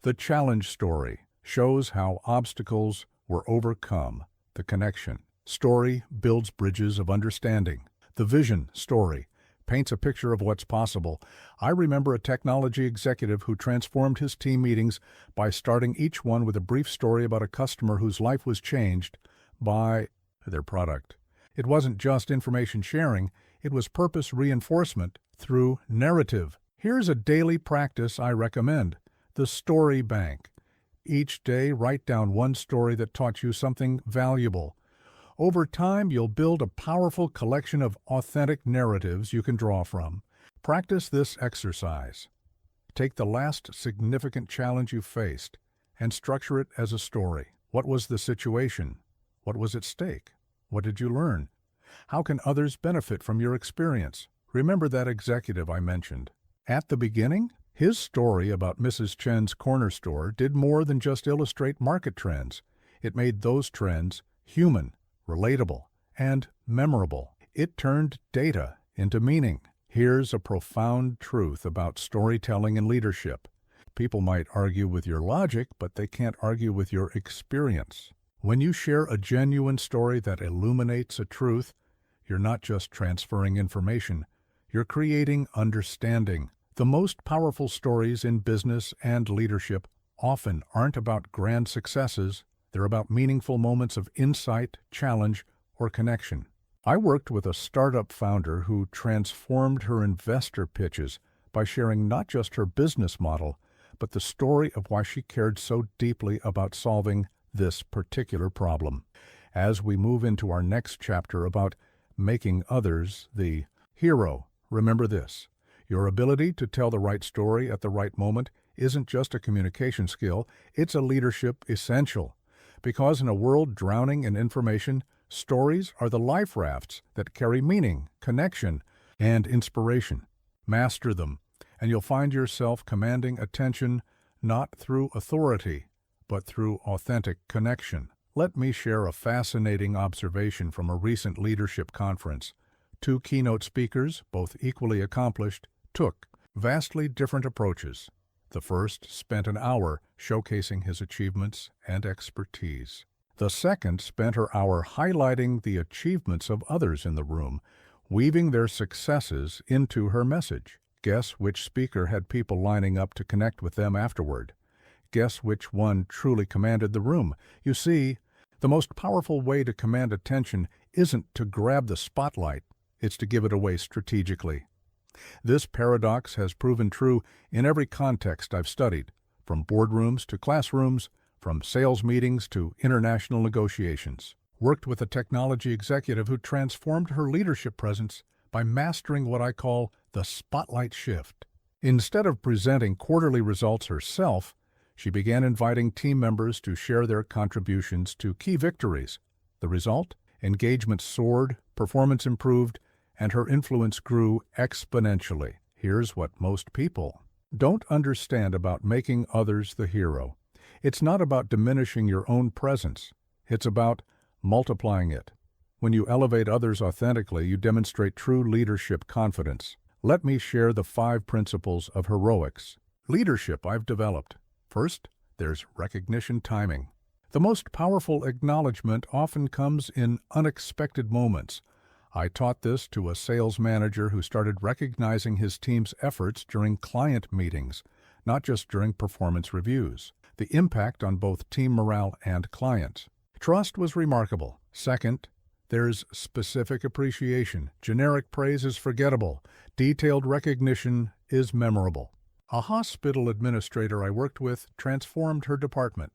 The challenge story shows how obstacles were overcome. The connection story builds bridges of understanding. The vision story paints a picture of what's possible. I remember a technology executive who transformed his team meetings by starting each one with a brief story about a customer whose life was changed by their product. It wasn't just information sharing, it was purpose reinforcement through narrative. Here's a daily practice I recommend: the story bank. Each day, write down one story that taught you something valuable. Over time, you'll build a powerful collection of authentic narratives you can draw from. Practice this exercise. Take the last significant challenge you faced and structure it as a story. What was the situation? What was at stake? What did you learn? How can others benefit from your experience? Remember that executive I mentioned. At the beginning, his story about Mrs. Chen's corner store did more than just illustrate market trends. It made those trends human, relatable, and memorable. It turned data into meaning. Here's a profound truth about storytelling and leadership. People might argue with your logic, but they can't argue with your experience. When you share a genuine story that illuminates a truth, you're not just transferring information, you're creating understanding. The most powerful stories in business and leadership often aren't about grand successes. They're about meaningful moments of insight, challenge, or connection. I worked with a startup founder who transformed her investor pitches by sharing not just her business model, but the story of why she cared so deeply about solving this particular problem. As we move into our next chapter about making others the hero, remember this: your ability to tell the right story at the right moment isn't just a communication skill, it's a leadership essential. Because in a world drowning in information, stories are the life rafts that carry meaning, connection, and inspiration. Master them, and you'll find yourself commanding attention not through authority, but through authentic connection. Let me share a fascinating observation from a recent leadership conference. 2 keynote speakers, both equally accomplished, took vastly different approaches. The first spent an hour showcasing his achievements and expertise. The second spent her hour highlighting the achievements of others in the room, weaving their successes into her message. Guess which speaker had people lining up to connect with them afterward? Guess which one truly commanded the room? You see, the most powerful way to command attention isn't to grab the spotlight, it's to give it away strategically. This paradox has proven true in every context I've studied, from boardrooms to classrooms, from sales meetings to international negotiations. Worked with a technology executive who transformed her leadership presence by mastering what I call the spotlight shift. Instead of presenting quarterly results herself, she began inviting team members to share their contributions to key victories. The result? Engagement soared, performance improved, and her influence grew exponentially. Here's what most people don't understand about making others the hero. It's not about diminishing your own presence. It's about multiplying it. When you elevate others authentically, you demonstrate true leadership confidence. Let me share the 5 principles of heroics. Leadership I've developed. First, there's recognition timing. The most powerful acknowledgement often comes in unexpected moments. I taught this to a sales manager who started recognizing his team's efforts during client meetings, not just during performance reviews. The impact on both team morale and clients. Trust was remarkable. Second, there's specific appreciation. Generic praise is forgettable. Detailed recognition is memorable. A hospital administrator I worked with transformed her department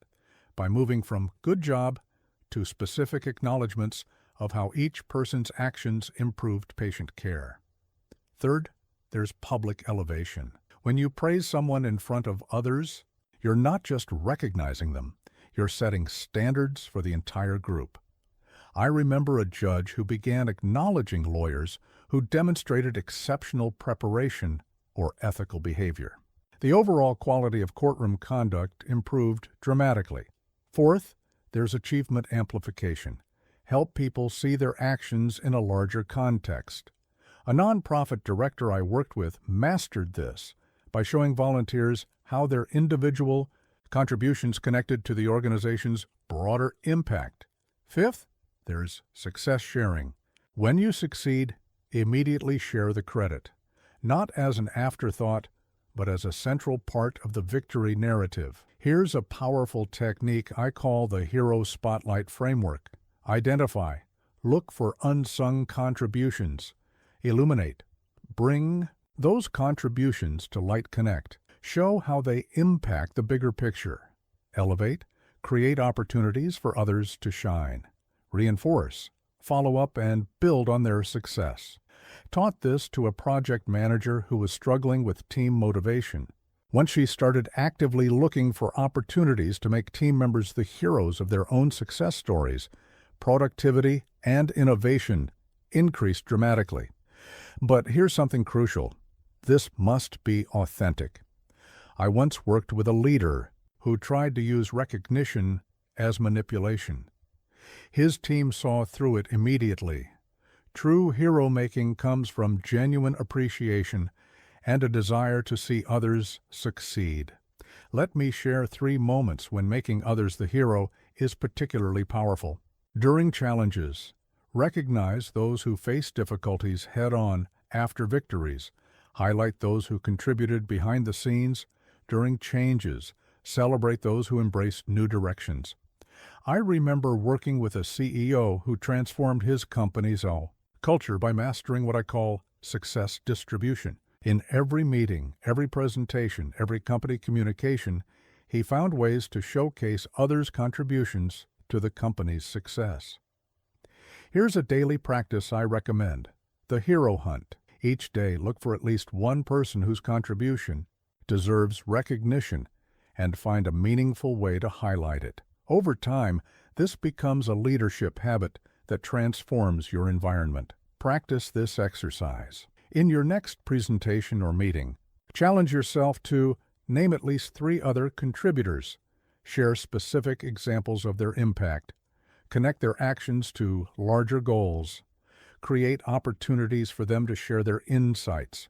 by moving from good job to specific acknowledgments of how each person's actions improved patient care. Third, there's public elevation. When you praise someone in front of others, you're not just recognizing them, you're setting standards for the entire group. I remember a judge who began acknowledging lawyers who demonstrated exceptional preparation or ethical behavior. The overall quality of courtroom conduct improved dramatically. Fourth, there's achievement amplification. Help people see their actions in a larger context. A nonprofit director I worked with mastered this by showing volunteers how their individual contributions connected to the organization's broader impact. Fifth, there's success sharing. When you succeed, immediately share the credit, not as an afterthought, but as a central part of the victory narrative. Here's a powerful technique I call the Hero Spotlight Framework. Identify, look for unsung contributions, illuminate, bring those contributions to light connect, show how they impact the bigger picture, elevate, create opportunities for others to shine, reinforce, follow up, and build on their success. Taught this to a project manager who was struggling with team motivation. Once she started actively looking for opportunities to make team members the heroes of their own success stories, productivity and innovation increased dramatically. But here's something crucial. This must be authentic. I once worked with a leader who tried to use recognition as manipulation. His team saw through it immediately. True hero-making comes from genuine appreciation and a desire to see others succeed. Let me share 3 moments when making others the hero is particularly powerful. During challenges, recognize those who face difficulties head-on after victories. Highlight those who contributed behind the scenes during changes. Celebrate those who embraced new directions. I remember working with a CEO who transformed his company's culture by mastering what I call success distribution. In every meeting, every presentation, every company communication, he found ways to showcase others' contributions to the company's success. Here's a daily practice I recommend: the hero hunt. Each day, look for at least one person whose contribution deserves recognition and find a meaningful way to highlight it. Over time, this becomes a leadership habit that transforms your environment. Practice this exercise. In your next presentation or meeting, challenge yourself to name at least 3 other contributors. Share specific examples of their impact. Connect their actions to larger goals. Create opportunities for them to share their insights.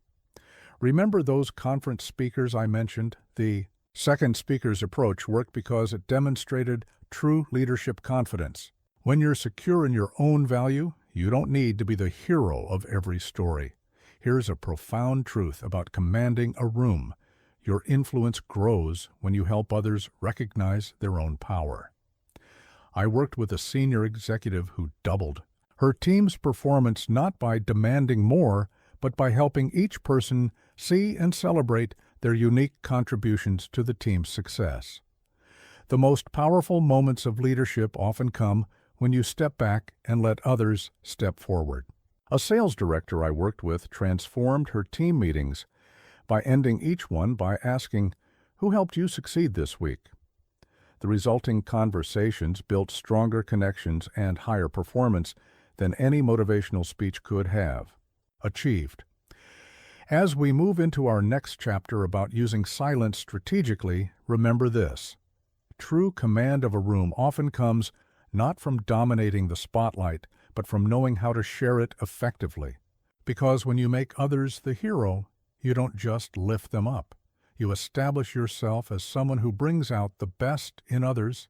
Remember those conference speakers I mentioned? The second speaker's approach worked because it demonstrated true leadership confidence. When you're secure in your own value, you don't need to be the hero of every story. Here's a profound truth about commanding a room. Your influence grows when you help others recognize their own power. I worked with a senior executive who doubled her team's performance not by demanding more, but by helping each person see and celebrate their unique contributions to the team's success. The most powerful moments of leadership often come when you step back and let others step forward. A sales director I worked with transformed her team meetings by ending each one by asking, "Who helped you succeed this week?" The resulting conversations built stronger connections and higher performance than any motivational speech could have achieved. As we move into our next chapter about using silence strategically, remember this: true command of a room often comes not from dominating the spotlight, but from knowing how to share it effectively. Because when you make others the hero, you don't just lift them up. You establish yourself as someone who brings out the best in others,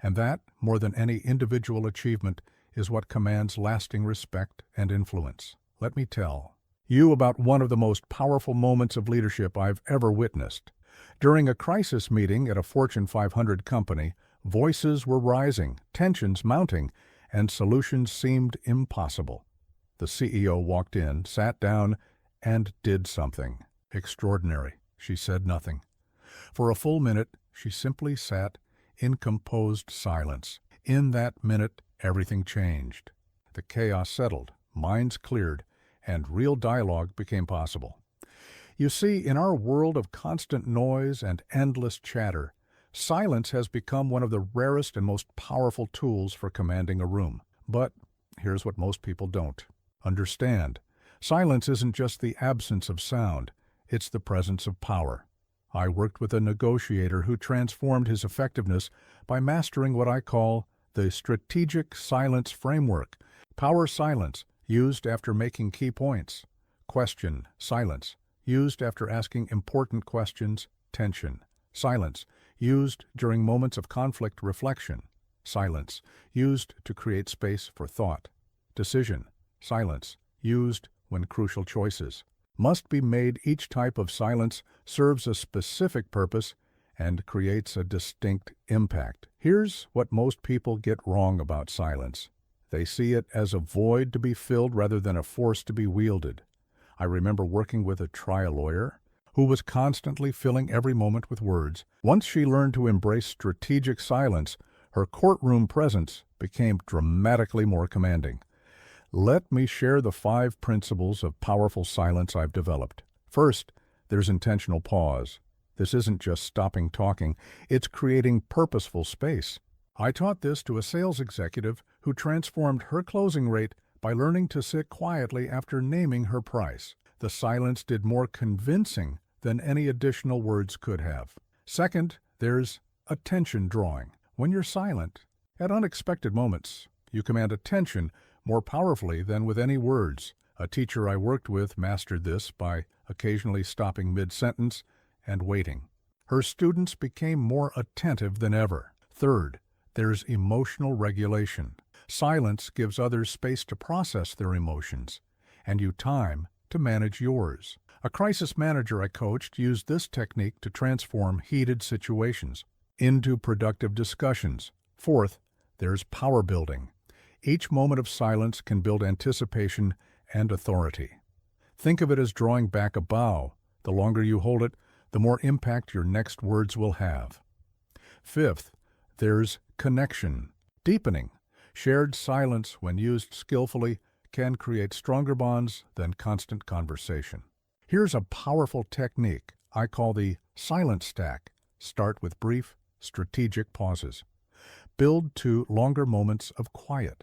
and that, more than any individual achievement, is what commands lasting respect and influence. Let me tell you about one of the most powerful moments of leadership I've ever witnessed. During a crisis meeting at a Fortune 500 company, voices were rising, tensions mounting, and solutions seemed impossible. The CEO walked in, sat down, and did something extraordinary. She said nothing. For a full minute, she simply sat in composed silence. In that minute, everything changed. The chaos settled, minds cleared, and real dialogue became possible. You see, in our world of constant noise and endless chatter, silence has become one of the rarest and most powerful tools for commanding a room. But here's what most people don't understand. Silence isn't just the absence of sound, it's the presence of power. I worked with a negotiator who transformed his effectiveness by mastering what I call the strategic silence framework. Power silence, used after making key points. Question silence, used after asking important questions. Tension silence, used during moments of conflict reflection. Silence, used to create space for thought. Decision silence, used when crucial choices must be made. Each type of silence serves a specific purpose and creates a distinct impact. Here's what most people get wrong about silence. They see it as a void to be filled rather than a force to be wielded. I remember working with a trial lawyer who was constantly filling every moment with words. Once she learned to embrace strategic silence, her courtroom presence became dramatically more commanding. Let me share the 5 principles of powerful silence I've developed. First, there's intentional pause. This isn't just stopping talking, it's creating purposeful space. I taught this to a sales executive who transformed her closing rate by learning to sit quietly after naming her price. The silence did more convincing than any additional words could have. Second, there's attention drawing. When you're silent, at unexpected moments, you command attention more powerfully than with any words. A teacher I worked with mastered this by occasionally stopping mid-sentence and waiting. Her students became more attentive than ever. Third, there's emotional regulation. Silence gives others space to process their emotions, and you time to manage yours. A crisis manager I coached used this technique to transform heated situations into productive discussions. Fourth, there's power building. Each moment of silence can build anticipation and authority. Think of it as drawing back a bow. The longer you hold it, the more impact your next words will have. Fifth, there's connection, deepening. Shared silence, when used skillfully, can create stronger bonds than constant conversation. Here's a powerful technique I call the silence stack. Start with brief, strategic pauses. Build to longer moments of quiet.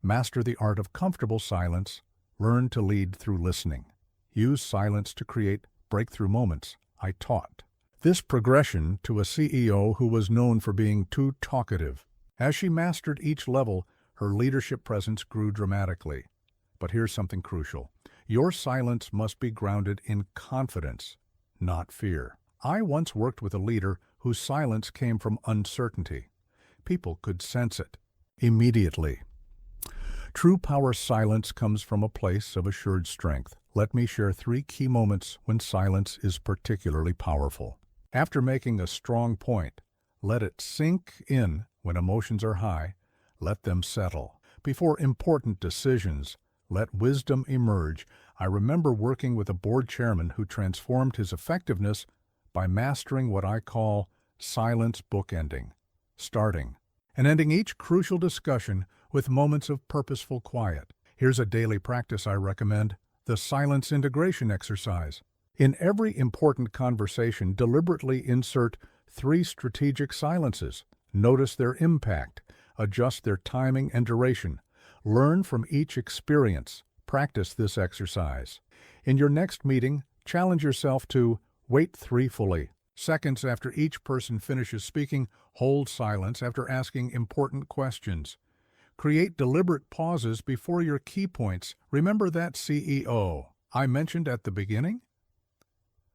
Master the art of comfortable silence. Learn to lead through listening. Use silence to create breakthrough moments. I taught this progression to a CEO who was known for being too talkative. As she mastered each level, her leadership presence grew dramatically. But here's something crucial. Your silence must be grounded in confidence, not fear. I once worked with a leader whose silence came from uncertainty. People could sense it immediately. True power silence comes from a place of assured strength. Let me share 3 key moments when silence is particularly powerful. After making a strong point, let it sink in. When emotions are high, let them settle. Before important decisions, let wisdom emerge. I remember working with a board chairman who transformed his effectiveness by mastering what I call silence bookending, starting and ending each crucial discussion with moments of purposeful quiet. Here's a daily practice I recommend, the silence integration exercise. In every important conversation, deliberately insert 3 strategic silences. Notice their impact, adjust their timing and duration. Learn from each experience. Practice this exercise. In your next meeting, challenge yourself to wait 3 fully seconds after each person finishes speaking. Hold silence after asking important questions. Create deliberate pauses before your key points. Remember that CEO I mentioned at the beginning?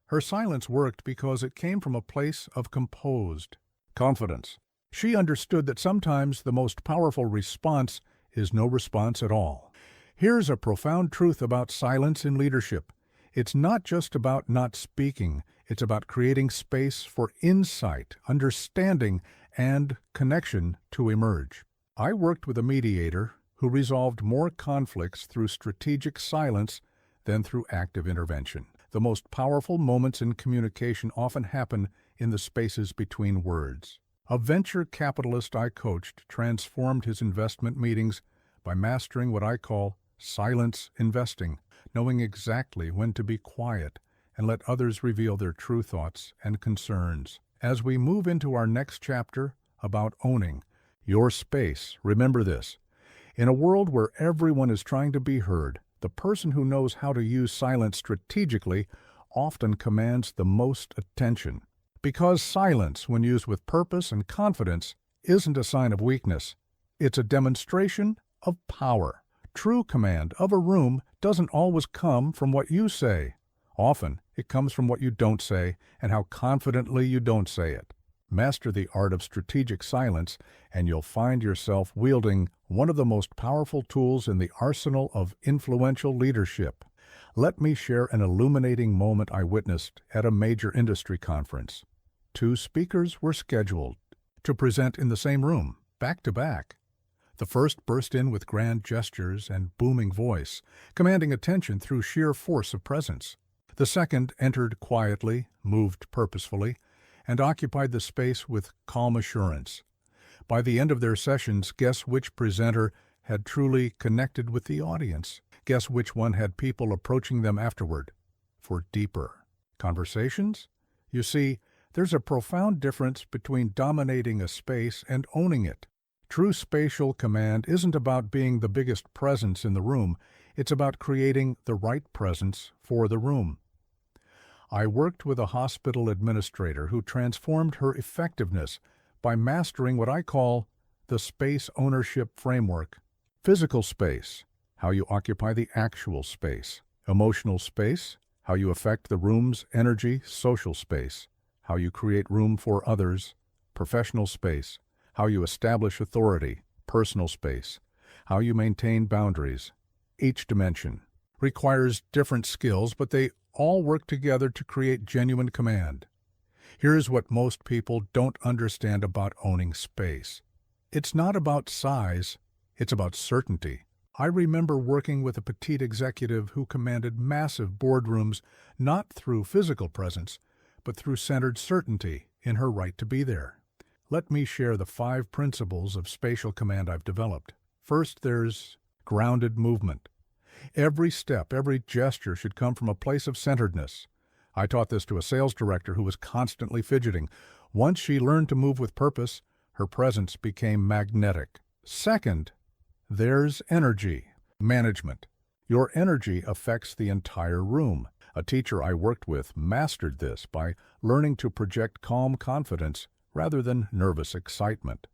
Her silence worked because it came from a place of composed confidence. She understood that sometimes the most powerful response is no response at all. Here's a profound truth about silence in leadership. It's not just about not speaking, it's about creating space for insight, understanding, and connection to emerge. I worked with a mediator who resolved more conflicts through strategic silence than through active intervention. The most powerful moments in communication often happen in the spaces between words. A venture capitalist I coached transformed his investment meetings by mastering what I call silence investing, knowing exactly when to be quiet and let others reveal their true thoughts and concerns. As we move into our next chapter about owning your space, remember this. In a world where everyone is trying to be heard, the person who knows how to use silence strategically often commands the most attention. Because silence, when used with purpose and confidence, isn't a sign of weakness. It's a demonstration of power. True command of a room doesn't always come from what you say. Often, it comes from what you don't say and how confidently you don't say it. Master the art of strategic silence, and you'll find yourself wielding one of the most powerful tools in the arsenal of influential leadership. Let me share an illuminating moment I witnessed at a major industry conference. 2 speakers were scheduled to present in the same room, back to back. The first burst in with grand gestures and booming voice, commanding attention through sheer force of presence. The second entered quietly, moved purposefully, and occupied the space with calm assurance. By the end of their sessions, guess which presenter had truly connected with the audience? Guess which one had people approaching them afterward for deeper conversations? You see, there's a profound difference between dominating a space and owning it. True spatial command isn't about being the biggest presence in the room, it's about creating the right presence for the room. I worked with a hospital administrator who transformed her effectiveness by mastering what I call the space ownership framework. Physical space, how you occupy the actual space. Emotional space, how you affect the room's energy. Social space, how you create room for others. Professional space, how you establish authority. Personal space, how you maintain boundaries. Each dimension requires different skills, but they all work together to create genuine command. Here's what most people don't understand about owning space. It's not about size, it's about certainty. I remember working with a petite executive who commanded massive boardrooms not through physical presence, but through centered certainty in her right to be there. Let me share the 5 principles of spatial command I've developed. First, there's grounded movement. Every step, every gesture should come from a place of centeredness. I taught this to a sales director who was constantly fidgeting. Once she learned to move with purpose, her presence became magnetic. Second, there's energy management. Your energy affects the entire room. A teacher I worked with mastered this by learning to project calm confidence rather than nervous excitement.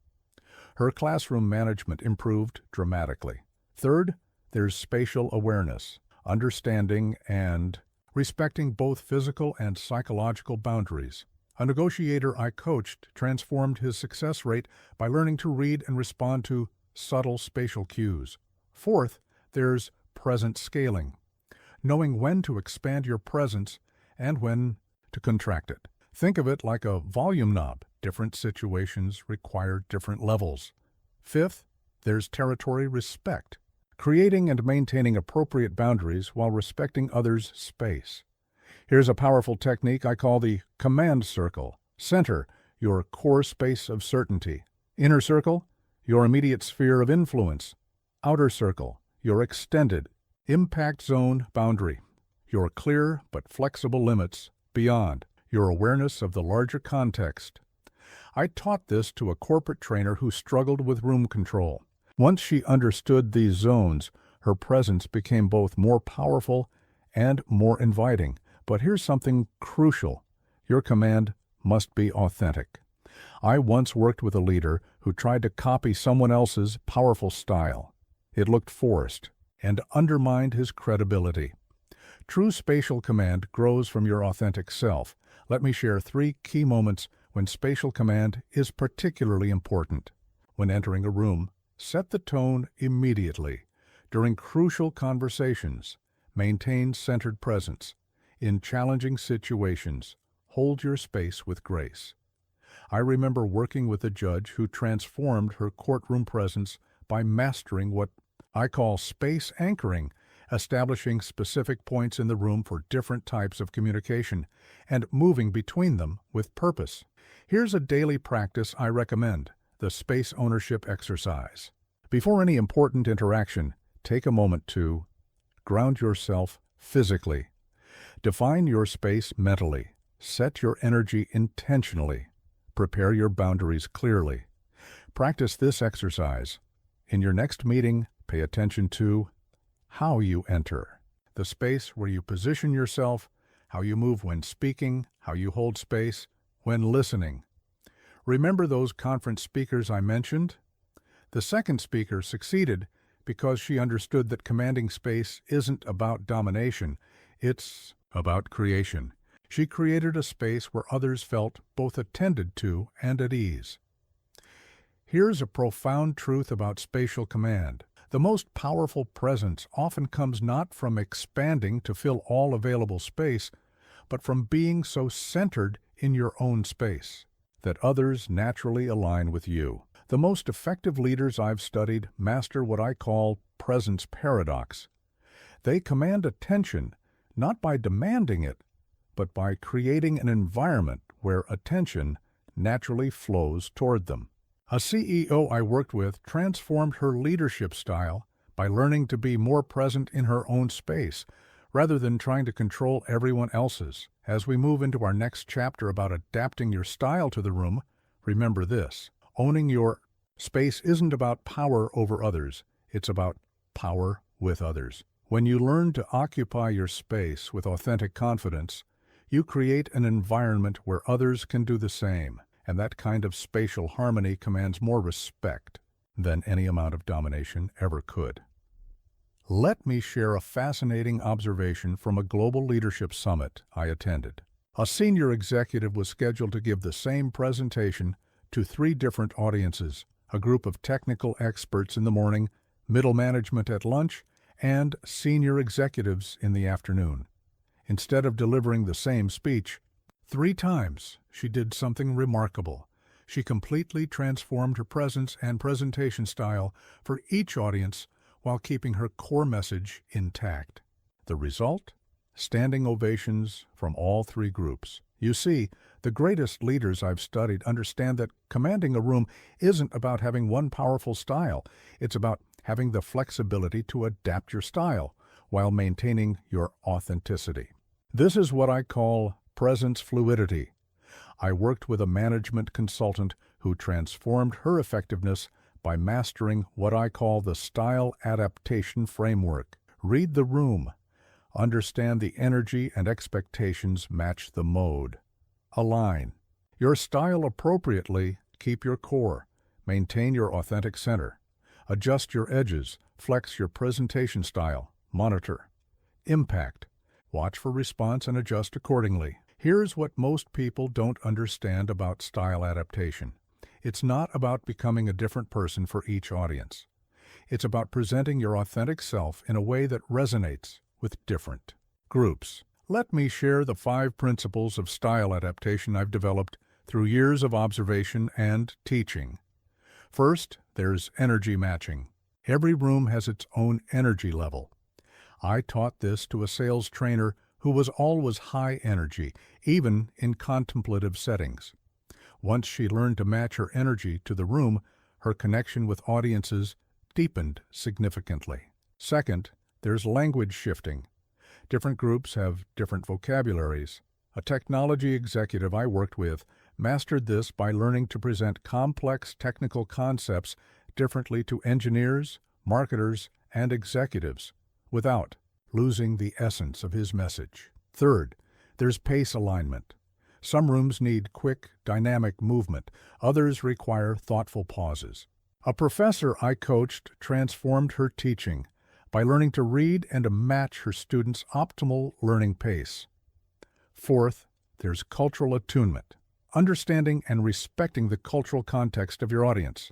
Her classroom management improved dramatically. Third, there's spatial awareness, understanding and respecting both physical and psychological boundaries. A negotiator I coached transformed his success rate by learning to read and respond to subtle spatial cues. Fourth, there's present scaling, knowing when to expand your presence and when to contract it. Think of it like a volume knob. Different situations require different levels. Fifth, there's territory respect, creating and maintaining appropriate boundaries while respecting others' space. Here's a powerful technique I call the command circle. Center, your core space of certainty. Inner circle, your immediate sphere of influence. Outer circle, your extended impact zone boundary. Your clear but flexible limits beyond. Your awareness of the larger context. I taught this to a corporate trainer who struggled with room control. Once she understood these zones, her presence became both more powerful and more inviting. But here's something crucial. Your command must be authentic. I once worked with a leader who tried to copy someone else's powerful style. It looked forced and undermined his credibility. True spatial command grows from your authentic self. Let me share 3 key moments when spatial command is particularly important. When entering a room, Set the tone immediately. During crucial conversations, maintain centered presence. In challenging situations, hold your space with grace. I remember working with a judge who transformed her courtroom presence by mastering what I call space anchoring, establishing specific points in the room for different types of communication, and moving between them with purpose. Here's a daily practice I recommend: the space ownership exercise. Before any important interaction, take a moment to ground yourself physically. Define your space mentally. Set your energy intentionally. Prepare your boundaries clearly. Practice this exercise. In your next meeting, pay attention to how you enter, the space where you position yourself, how you move when speaking, how you hold space when listening. Remember those conference speakers I mentioned? The second speaker succeeded because she understood that commanding space isn't about domination, it's about creation. She created a space where others felt both attended to and at ease. Here's a profound truth about spatial command. The most powerful presence often comes not from expanding to fill all available space, but from being so centered in your own space that others naturally align with you. The most effective leaders I've studied master what I call presence paradox. They command attention not by demanding it, but by creating an environment where attention naturally flows toward them. A CEO I worked with transformed her leadership style by learning to be more present in her own space, rather than trying to control everyone else's. As we move into our next chapter about adapting your style to the room, remember this: owning your space isn't about power over others, it's about power with others. When you learn to occupy your space with authentic confidence, you create an environment where others can do the same, and that kind of spatial harmony commands more respect than any amount of domination ever could. Let me share a fascinating observation from a global leadership summit I attended. A senior executive was scheduled to give the same presentation to 3 different audiences: a group of technical experts in the morning, middle management at lunch, and senior executives in the afternoon. Instead of delivering the same speech, 3 times she did something remarkable. She completely transformed her presence and presentation style for each audience while keeping her core message intact. The result? Standing ovations from all 3 groups. You see, the greatest leaders I've studied understand that commanding a room isn't about having one powerful style. It's about having the flexibility to adapt your style while maintaining your authenticity. This is what I call presence fluidity. I worked with a management consultant who transformed her effectiveness by mastering what I call the style adaptation framework. Read the room. Understand the energy and expectations match the mode. Align your style appropriately. Keep your core. Maintain your authentic center. Adjust your edges. Flex your presentation style. Monitor. Impact. Watch for response and adjust accordingly. Here's what most people don't understand about style adaptation. It's not about becoming a different person for each audience. It's about presenting your authentic self in a way that resonates with different groups. Let me share the 5 principles of style adaptation I've developed through years of observation and teaching. First, there's energy matching. Every room has its own energy level. I taught this to a sales trainer who was always high energy, even in contemplative settings. Once she learned to match her energy to the room, her connection with audiences deepened significantly. Second, there's language shifting. Different groups have different vocabularies. A technology executive I worked with mastered this by learning to present complex technical concepts differently to engineers, marketers, and executives without losing the essence of his message. Third, there's pace alignment. Some rooms need quick, dynamic movement. Others require thoughtful pauses. A professor I coached transformed her teaching by learning to read and to match her students' optimal learning pace. Fourth, there's cultural attunement, understanding and respecting the cultural context of your audience.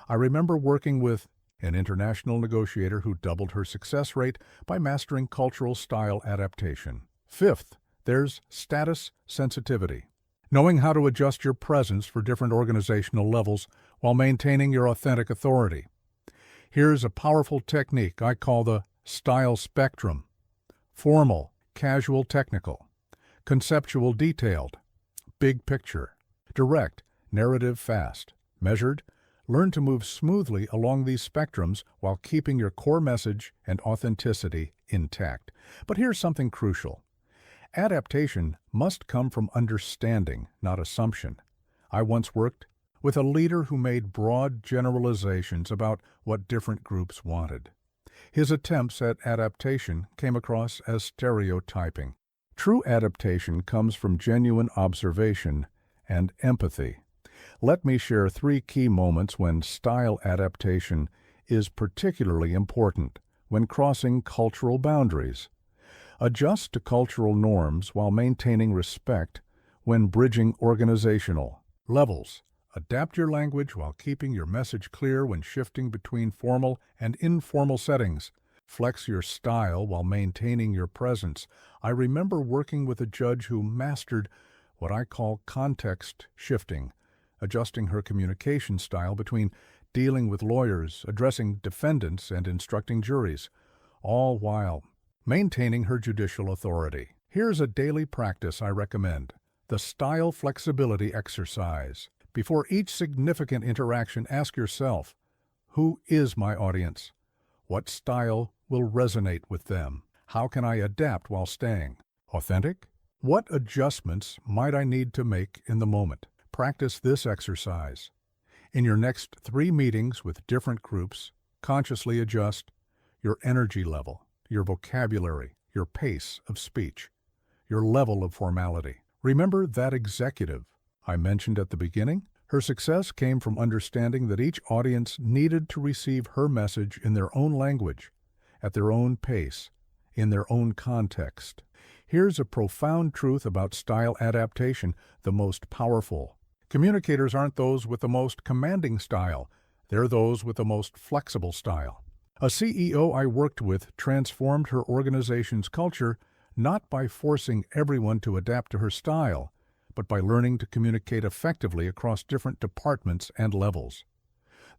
I remember working with an international negotiator who doubled her success rate by mastering cultural style adaptation. Fifth, there's status sensitivity. Knowing how to adjust your presence for different organizational levels while maintaining your authentic authority. Here's a powerful technique I call the style spectrum. Formal, casual, technical. Conceptual, detailed. Big picture. Direct, narrative, fast. Measured, learn to move smoothly along these spectrums while keeping your core message and authenticity intact. But here's something crucial. Adaptation must come from understanding, not assumption. I once worked with a leader who made broad generalizations about what different groups wanted. His attempts at adaptation came across as stereotyping. True adaptation comes from genuine observation and empathy. Let me share 3 key moments when style adaptation is particularly important when crossing cultural boundaries. Adjust to cultural norms while maintaining respect when bridging organizational levels. Adapt your language while keeping your message clear when shifting between formal and informal settings. Flex your style while maintaining your presence. I remember working with a judge who mastered what I call context shifting, adjusting her communication style between dealing with lawyers, addressing defendants, and instructing juries, all while maintaining her judicial authority. Here's a daily practice I recommend: the style flexibility exercise. Before each significant interaction, ask yourself, who is my audience? What style will resonate with them? How can I adapt while staying authentic? What adjustments might I need to make in the moment? Practice this exercise. In your next 3 meetings with different groups, consciously adjust your energy level, your vocabulary, your pace of speech, your level of formality. Remember that executive I mentioned at the beginning? Her success came from understanding that each audience needed to receive her message in their own language, at their own pace, in their own context. Here's a profound truth about style adaptation, the most powerful. Communicators aren't those with the most commanding style, they're those with the most flexible style. A CEO I worked with transformed her organization's culture not by forcing everyone to adapt to her style, but by learning to communicate effectively across different departments and levels.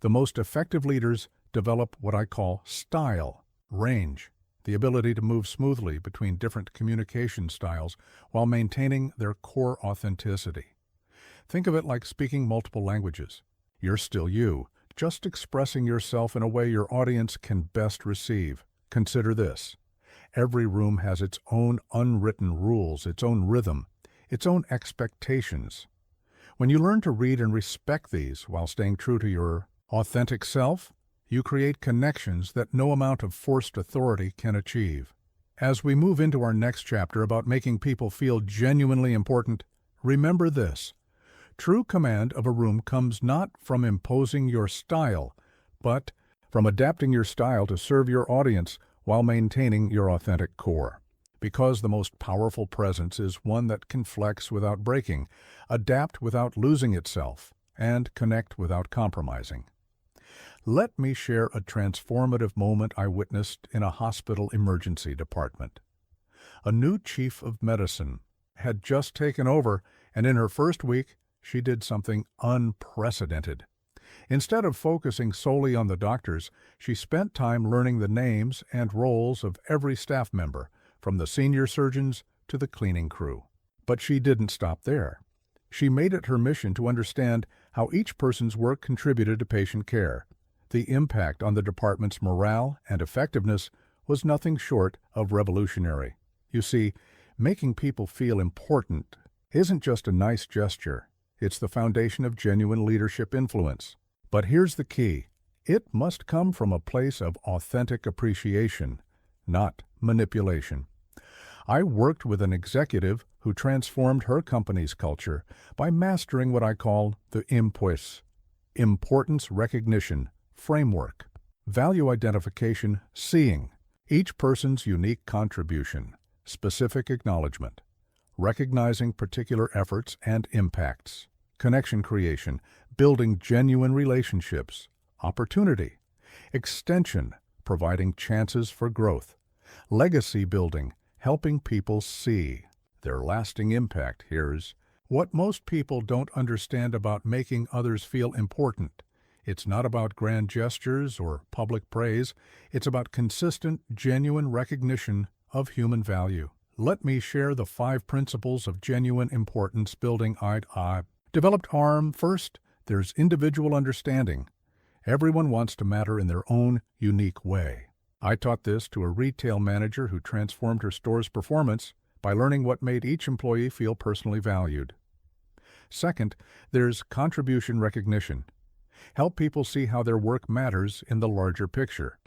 The most effective leaders develop what I call style range, the ability to move smoothly between different communication styles while maintaining their core authenticity. Think of it like speaking multiple languages. You're still you, just expressing yourself in a way your audience can best receive. Consider this. Every room has its own unwritten rules, its own rhythm, its own expectations. When you learn to read and respect these while staying true to your authentic self, you create connections that no amount of forced authority can achieve. As we move into our next chapter about making people feel genuinely important, remember this. True command of a room comes not from imposing your style, but from adapting your style to serve your audience while maintaining your authentic core. Because the most powerful presence is one that can flex without breaking, adapt without losing itself, and connect without compromising. Let me share a transformative moment I witnessed in a hospital emergency department. A new chief of medicine had just taken over, and in her first week, she did something unprecedented. Instead of focusing solely on the doctors, she spent time learning the names and roles of every staff member, from the senior surgeons to the cleaning crew. But she didn't stop there. She made it her mission to understand how each person's work contributed to patient care. The impact on the department's morale and effectiveness was nothing short of revolutionary. You see, making people feel important isn't just a nice gesture. It's the foundation of genuine leadership influence. But here's the key. It must come from a place of authentic appreciation, not manipulation. I worked with an executive who transformed her company's culture by mastering what I call the IMPUS, importance recognition, framework, value identification, seeing each person's unique contribution, specific acknowledgement, recognizing particular efforts and impacts, connection creation, building genuine relationships, opportunity, Extension, providing chances for growth. Legacy building, helping people see their lasting impact. Here's what most people don't understand about making others feel important. It's not about grand gestures or public praise. It's about consistent, genuine recognition of human value. Let me share the 5 principles of genuine importance building eye. Developed ARM. First, there's individual understanding. Everyone wants to matter in their own unique way. I taught this to a retail manager who transformed her store's performance by learning what made each employee feel personally valued. Second, there's contribution recognition. Help people see how their work matters in the larger picture.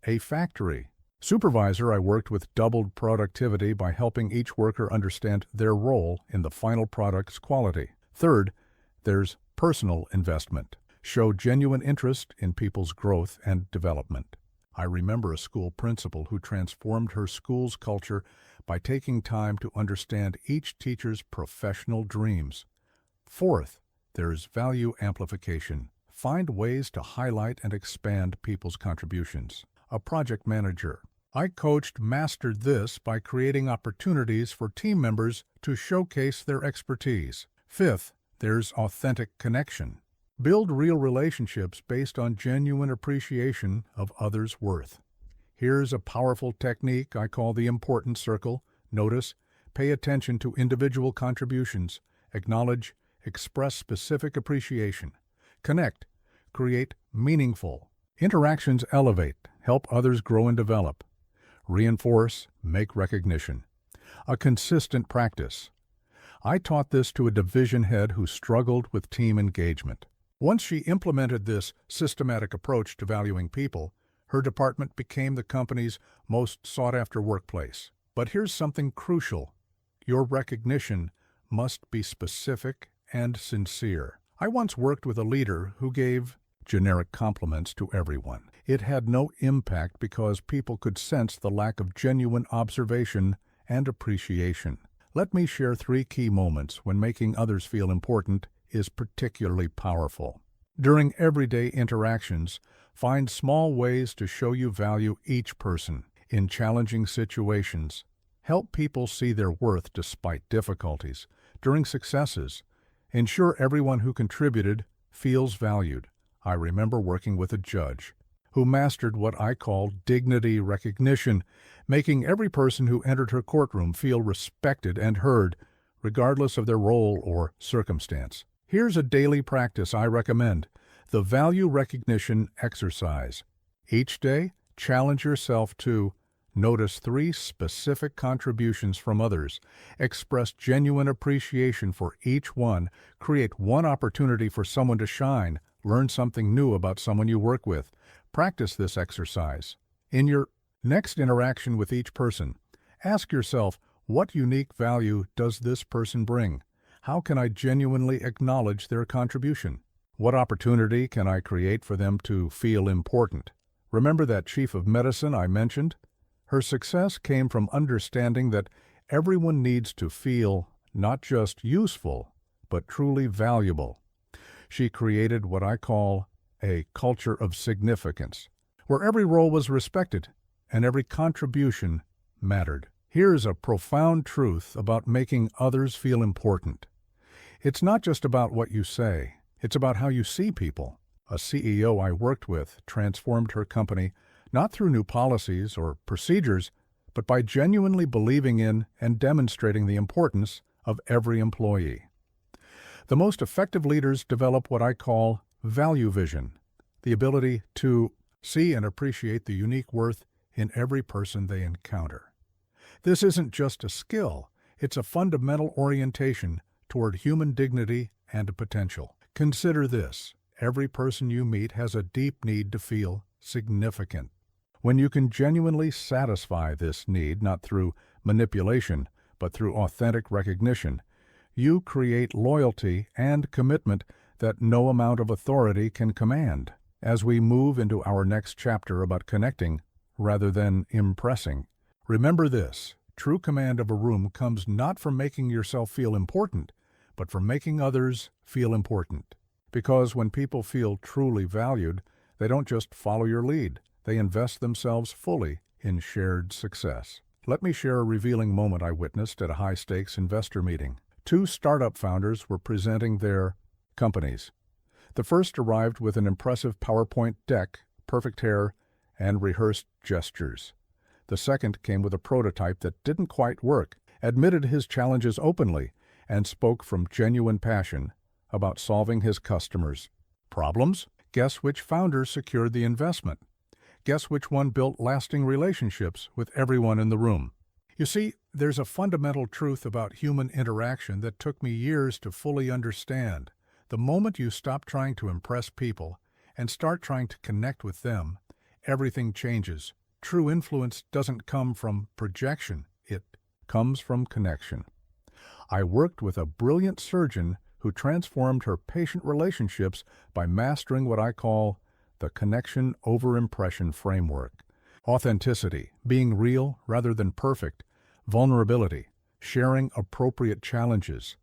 A factory supervisor I worked with doubled productivity by helping each worker understand their role in the final product's quality. Third, there's personal investment. Show genuine interest in people's growth and development. I remember a school principal who transformed her school's culture by taking time to understand each teacher's professional dreams. Fourth, there's value amplification. Find ways to highlight and expand people's contributions. A project manager I coached mastered this by creating opportunities for team members to showcase their expertise. Fifth, there's authentic connection. Build real relationships based on genuine appreciation of others' worth. Here's a powerful technique I call the important circle. Notice, pay attention to individual contributions, acknowledge, express specific appreciation, connect, create meaningful. Interactions elevate, help others grow and develop. Reinforce, make recognition. A consistent practice. I taught this to a division head who struggled with team engagement. Once she implemented this systematic approach to valuing people, her department became the company's most sought-after workplace. But here's something crucial. Your recognition must be specific and sincere. I once worked with a leader who gave generic compliments to everyone. It had no impact because people could sense the lack of genuine observation and appreciation. Let me share 3 key moments when making others feel important is particularly powerful. During everyday interactions, find small ways to show you value each person. In challenging situations, help people see their worth despite difficulties. During successes, ensure everyone who contributed feels valued. I remember working with a judge who mastered what I call dignity recognition, making every person who entered her courtroom feel respected and heard, regardless of their role or circumstance. Here's a daily practice I recommend: the value recognition exercise. Each day, challenge yourself to notice 3 specific contributions from others, express genuine appreciation for each one, create one opportunity for someone to shine, learn something new about someone you work with. Practice this exercise. In your next interaction with each person, ask yourself, what unique value does this person bring? How can I genuinely acknowledge their contribution? What opportunity can I create for them to feel important? Remember that chief of medicine I mentioned? Her success came from understanding that everyone needs to feel not just useful, but truly valuable. She created what I call a culture of significance, where every role was respected and every contribution mattered. Here's a profound truth about making others feel important. It's not just about what you say, it's about how you see people. A CEO I worked with transformed her company not through new policies or procedures, but by genuinely believing in and demonstrating the importance of every employee. The most effective leaders develop what I call value vision, the ability to see and appreciate the unique worth in every person they encounter. This isn't just a skill, it's a fundamental orientation toward human dignity and potential. Consider this: every person you meet has a deep need to feel significant. When you can genuinely satisfy this need, not through manipulation, but through authentic recognition, you create loyalty and commitment that no amount of authority can command. As we move into our next chapter about connecting rather than impressing, remember this: true command of a room comes not from making yourself feel important, but from making others feel important. Because when people feel truly valued, They don't just follow your lead. They invest themselves fully in shared success. Let me share a revealing moment I witnessed at a high-stakes investor meeting. Two startup founders were presenting their companies. The first arrived with an impressive PowerPoint deck, perfect hair, and rehearsed gestures. The second came with a prototype that didn't quite work, admitted his challenges openly, and spoke from genuine passion about solving his customers' problems. Guess which founder secured the investment? Guess which one built lasting relationships with everyone in the room? You see, there's a fundamental truth about human interaction that took me years to fully understand. The moment you stop trying to impress people and start trying to connect with them, everything changes. True influence doesn't come from projection, it comes from connection. I worked with a brilliant surgeon who transformed her patient relationships by mastering what I call the connection over impression framework. Authenticity, being real rather than perfect. Vulnerability, sharing appropriate challenges.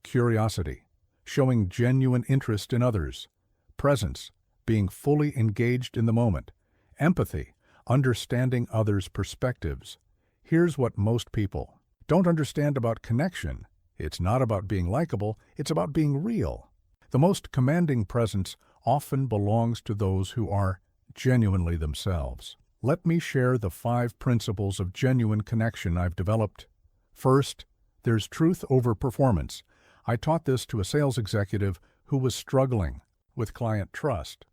Curiosity, showing genuine interest in others. Presence, being fully engaged in the moment. Empathy, understanding others' perspectives. Here's what most people don't understand about connection. It's not about being likable, it's about being real. The most commanding presence often belongs to those who are genuinely themselves. Let me share the 5 principles of genuine connection I've developed. First, there's truth over performance. I taught this to a sales executive who was struggling with client trust.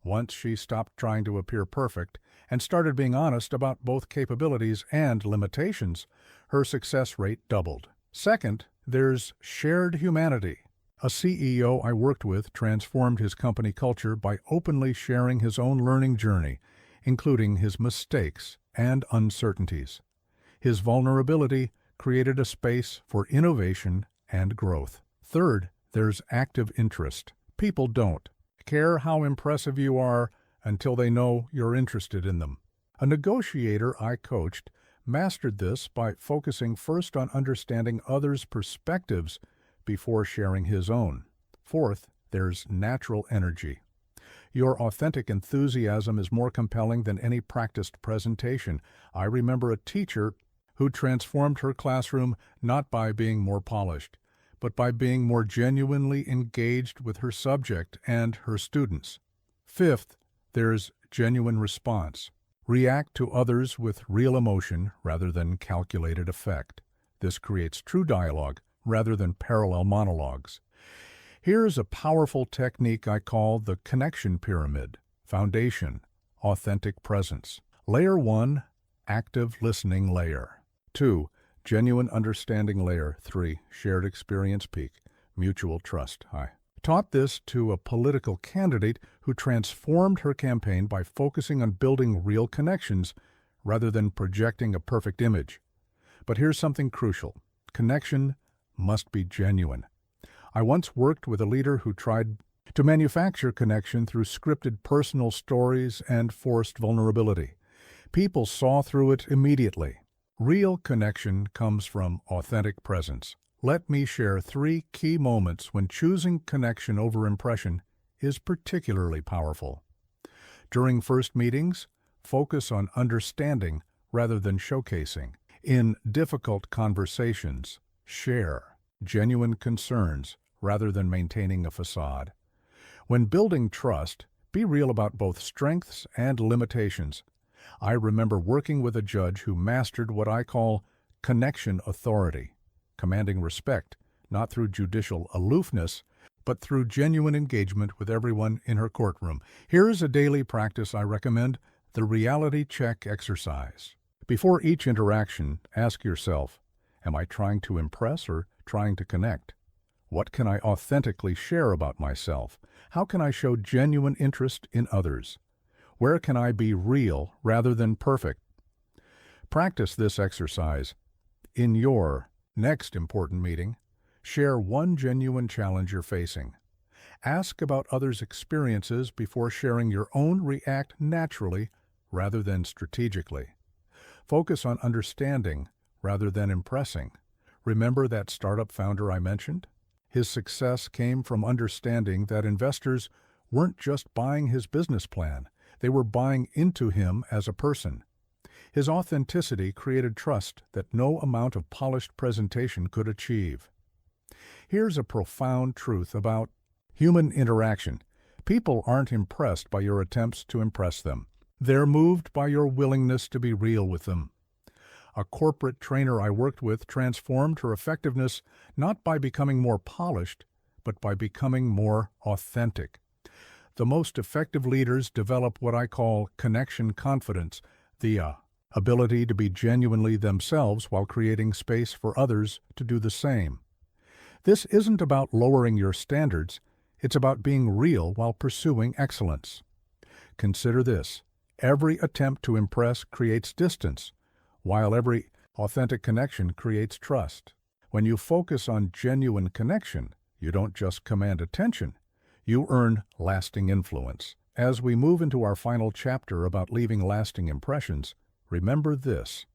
Once she stopped trying to appear perfect and started being honest about both capabilities and limitations, her success rate doubled. Second, there's shared humanity. A CEO I worked with transformed his company culture by openly sharing his own learning journey, including his mistakes and uncertainties. His vulnerability created a space for innovation and growth. Third, there's active interest. People don't care how impressive you are until they know you're interested in them. A negotiator I coached mastered this by focusing first on understanding others' perspectives before sharing his own. Fourth, there's natural energy. Your authentic enthusiasm is more compelling than any practiced presentation. I remember a teacher who transformed her classroom not by being more polished, but by being more genuinely engaged with her subject and her students. Fifth, there's genuine response. React to others with real emotion rather than calculated effect. This creates true dialogue rather than parallel monologues. Here's a powerful technique I call the connection pyramid. Foundation, authentic presence. Layer 1, active listening layer. 2, genuine understanding layer. 3, shared experience peak, mutual trust high. Taught this to a political candidate who transformed her campaign by focusing on building real connections rather than projecting a perfect image. But here's something crucial. Connection must be genuine. I once worked with a leader who tried to manufacture connection through scripted personal stories and forced vulnerability. People saw through it immediately. Real connection comes from authentic presence. Let me share 3 key moments when choosing connection over impression is particularly powerful. During first meetings, focus on understanding rather than showcasing. In difficult conversations, share genuine concerns rather than maintaining a facade. When building trust, be real about both strengths and limitations. I remember working with a judge who mastered what I call connection authority, commanding respect, not through judicial aloofness, but through genuine engagement with everyone in her courtroom. Here's a daily practice I recommend, the reality check exercise. Before each interaction, ask yourself, am I trying to impress or trying to connect? What can I authentically share about myself? How can I show genuine interest in others? Where can I be real rather than perfect? Practice this exercise. In your next important meeting, share one genuine challenge you're facing. Ask about others' experiences before sharing your own. React naturally rather than strategically. Focus on understanding rather than impressing. Remember that startup founder I mentioned? His success came from understanding that investors weren't just buying his business plan, they were buying into him as a person. His authenticity created trust that no amount of polished presentation could achieve. Here's a profound truth about human interaction. People aren't impressed by your attempts to impress them. They're moved by your willingness to be real with them. A corporate trainer I worked with transformed her effectiveness not by becoming more polished, but by becoming more authentic. The most effective leaders develop what I call connection confidence, the ability to be genuinely themselves while creating space for others to do the same. This isn't about lowering your standards, it's about being real while pursuing excellence. Consider this: every attempt to impress creates distance, while every authentic connection creates trust. When you focus on genuine connection, you don't just command attention, you earn lasting influence. As we move into our final chapter about leaving lasting impressions, remember this: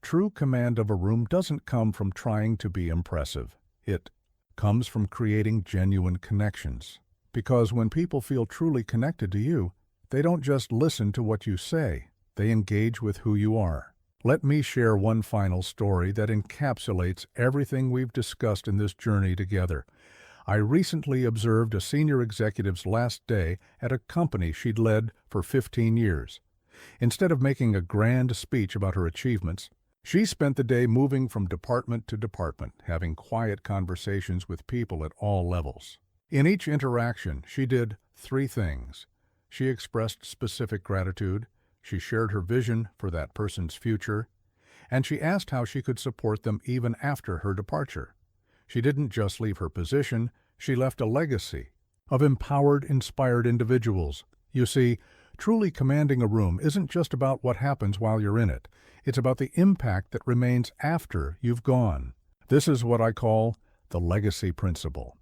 true command of a room doesn't come from trying to be impressive. It comes from creating genuine connections. Because when people feel truly connected to you, they don't just listen to what you say, they engage with who you are. Let me share one final story that encapsulates everything we've discussed in this journey together. I recently observed a senior executive's last day at a company she'd led for 15 years. Instead of making a grand speech about her achievements, she spent the day moving from department to department, having quiet conversations with people at all levels. In each interaction, she did 3 things. She expressed specific gratitude, she shared her vision for that person's future, and she asked how she could support them even after her departure. She didn't just leave her position, she left a legacy of empowered, inspired individuals. You see, truly commanding a room isn't just about what happens while you're in it. It's about the impact that remains after you've gone. This is what I call the legacy principle.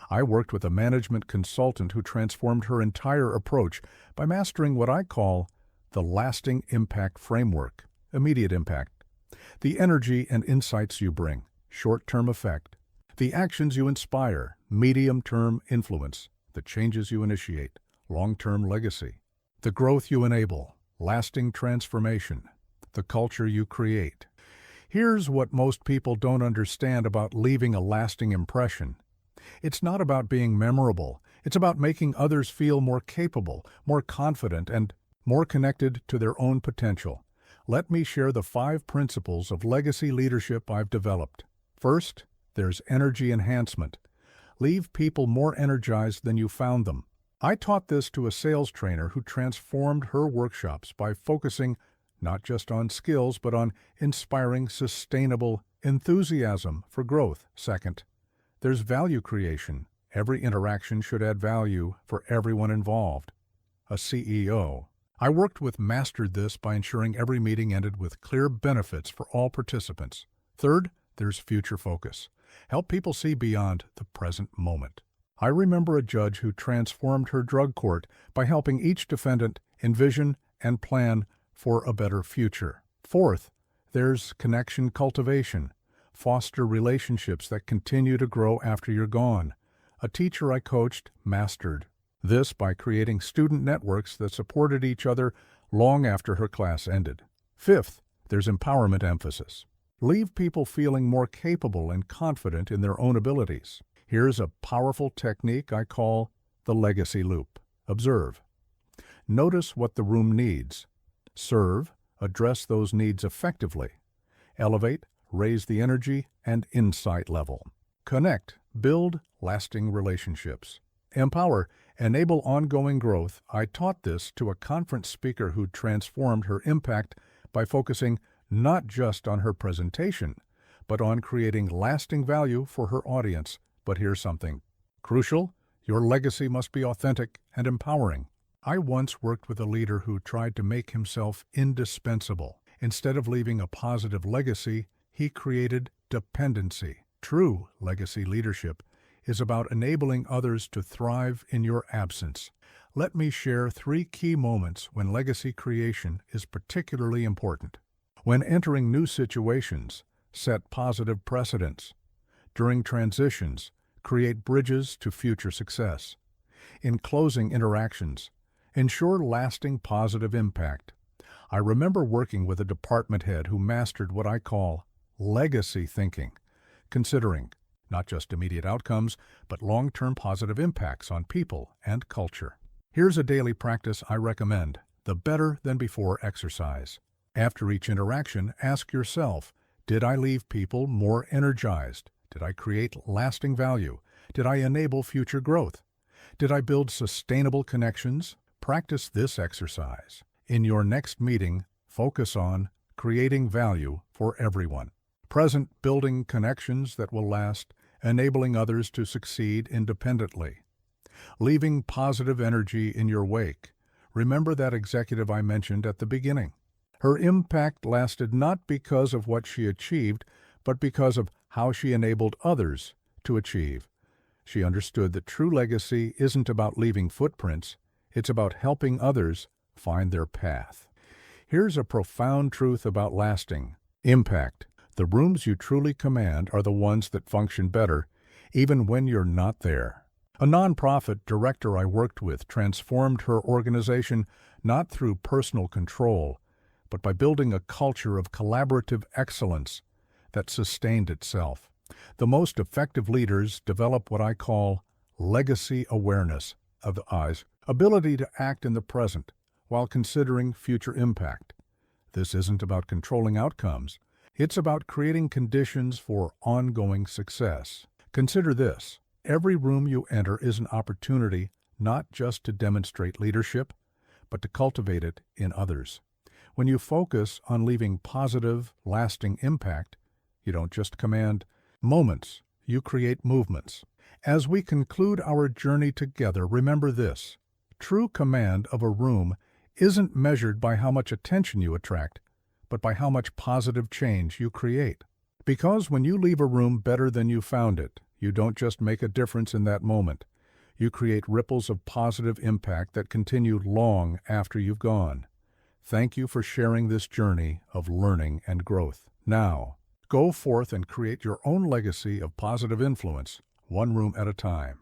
I worked with a management consultant who transformed her entire approach by mastering what I call the lasting impact framework. Immediate impact, the energy and insights you bring, short-term effect, the actions you inspire, medium-term influence, the changes you initiate, long-term legacy, the growth you enable, lasting transformation, the culture you create. Here's what most people don't understand about leaving a lasting impression. It's not about being memorable. It's about making others feel more capable, more confident, and more connected to their own potential. Let me share the 5 principles of legacy leadership I've developed. First, there's energy enhancement. Leave people more energized than you found them. I taught this to a sales trainer who transformed her workshops by focusing not just on skills, but on inspiring sustainable enthusiasm for growth. Second, there's value creation. Every interaction should add value for everyone involved. A CEO. I worked with mastered this by ensuring every meeting ended with clear benefits for all participants. Third, there's future focus. Help people see beyond the present moment. I remember a judge who transformed her drug court by helping each defendant envision and plan for a better future. Fourth, there's connection cultivation. Foster relationships that continue to grow after you're gone. A teacher I coached mastered this by creating student networks that supported each other long after her class ended. Fifth, there's empowerment emphasis. Leave people feeling more capable and confident in their own abilities. Here's a powerful technique I call the legacy loop. Observe. Notice what the room needs. Serve, address those needs effectively. Elevate, raise the energy and insight level. Connect, build lasting relationships. Empower, enable ongoing growth. I taught this to a conference speaker who transformed her impact by focusing not just on her presentation, but on creating lasting value for her audience. But here's something crucial: your legacy must be authentic and empowering. I once worked with a leader who tried to make himself indispensable. Instead of leaving a positive legacy, he created dependency. True legacy leadership is about enabling others to thrive in your absence. Let me share 3 key moments when legacy creation is particularly important. When entering new situations, set positive precedents. During transitions, create bridges to future success. In closing interactions, ensure lasting positive impact. I remember working with a department head who mastered what I call legacy thinking, considering not just immediate outcomes, but long-term positive impacts on people and culture. Here's a daily practice I recommend, the better than before exercise. After each interaction, ask yourself, did I leave people more energized? Did I create lasting value? Did I enable future growth? Did I build sustainable connections? Practice this exercise. In your next meeting, focus on creating value for everyone. Present, building connections that will last, enabling others to succeed independently. Leaving positive energy in your wake. Remember that executive I mentioned at the beginning. Her impact lasted not because of what she achieved, but because of how she enabled others to achieve. She understood that true legacy isn't about leaving footprints, it's about helping others find their path. Here's a profound truth about lasting impact. The rooms you truly command are the ones that function better, even when you're not there. A nonprofit director I worked with transformed her organization not through personal control, but by building a culture of collaborative excellence that sustained itself. The most effective leaders develop what I call legacy awareness of the eyes, ability to act in the present while considering future impact. This isn't about controlling outcomes. It's about creating conditions for ongoing success. Consider this. Every room you enter is an opportunity not just to demonstrate leadership, but to cultivate it in others. When you focus on leaving positive, lasting impact, you don't just command moments, you create movements. As we conclude our journey together, remember this. True command of a room isn't measured by how much attention you attract, but by how much positive change you create. Because when you leave a room better than you found it, you don't just make a difference in that moment. You create ripples of positive impact that continue long after you've gone. Thank you for sharing this journey of learning and growth. Now, go forth and create your own legacy of positive influence, one room at a time.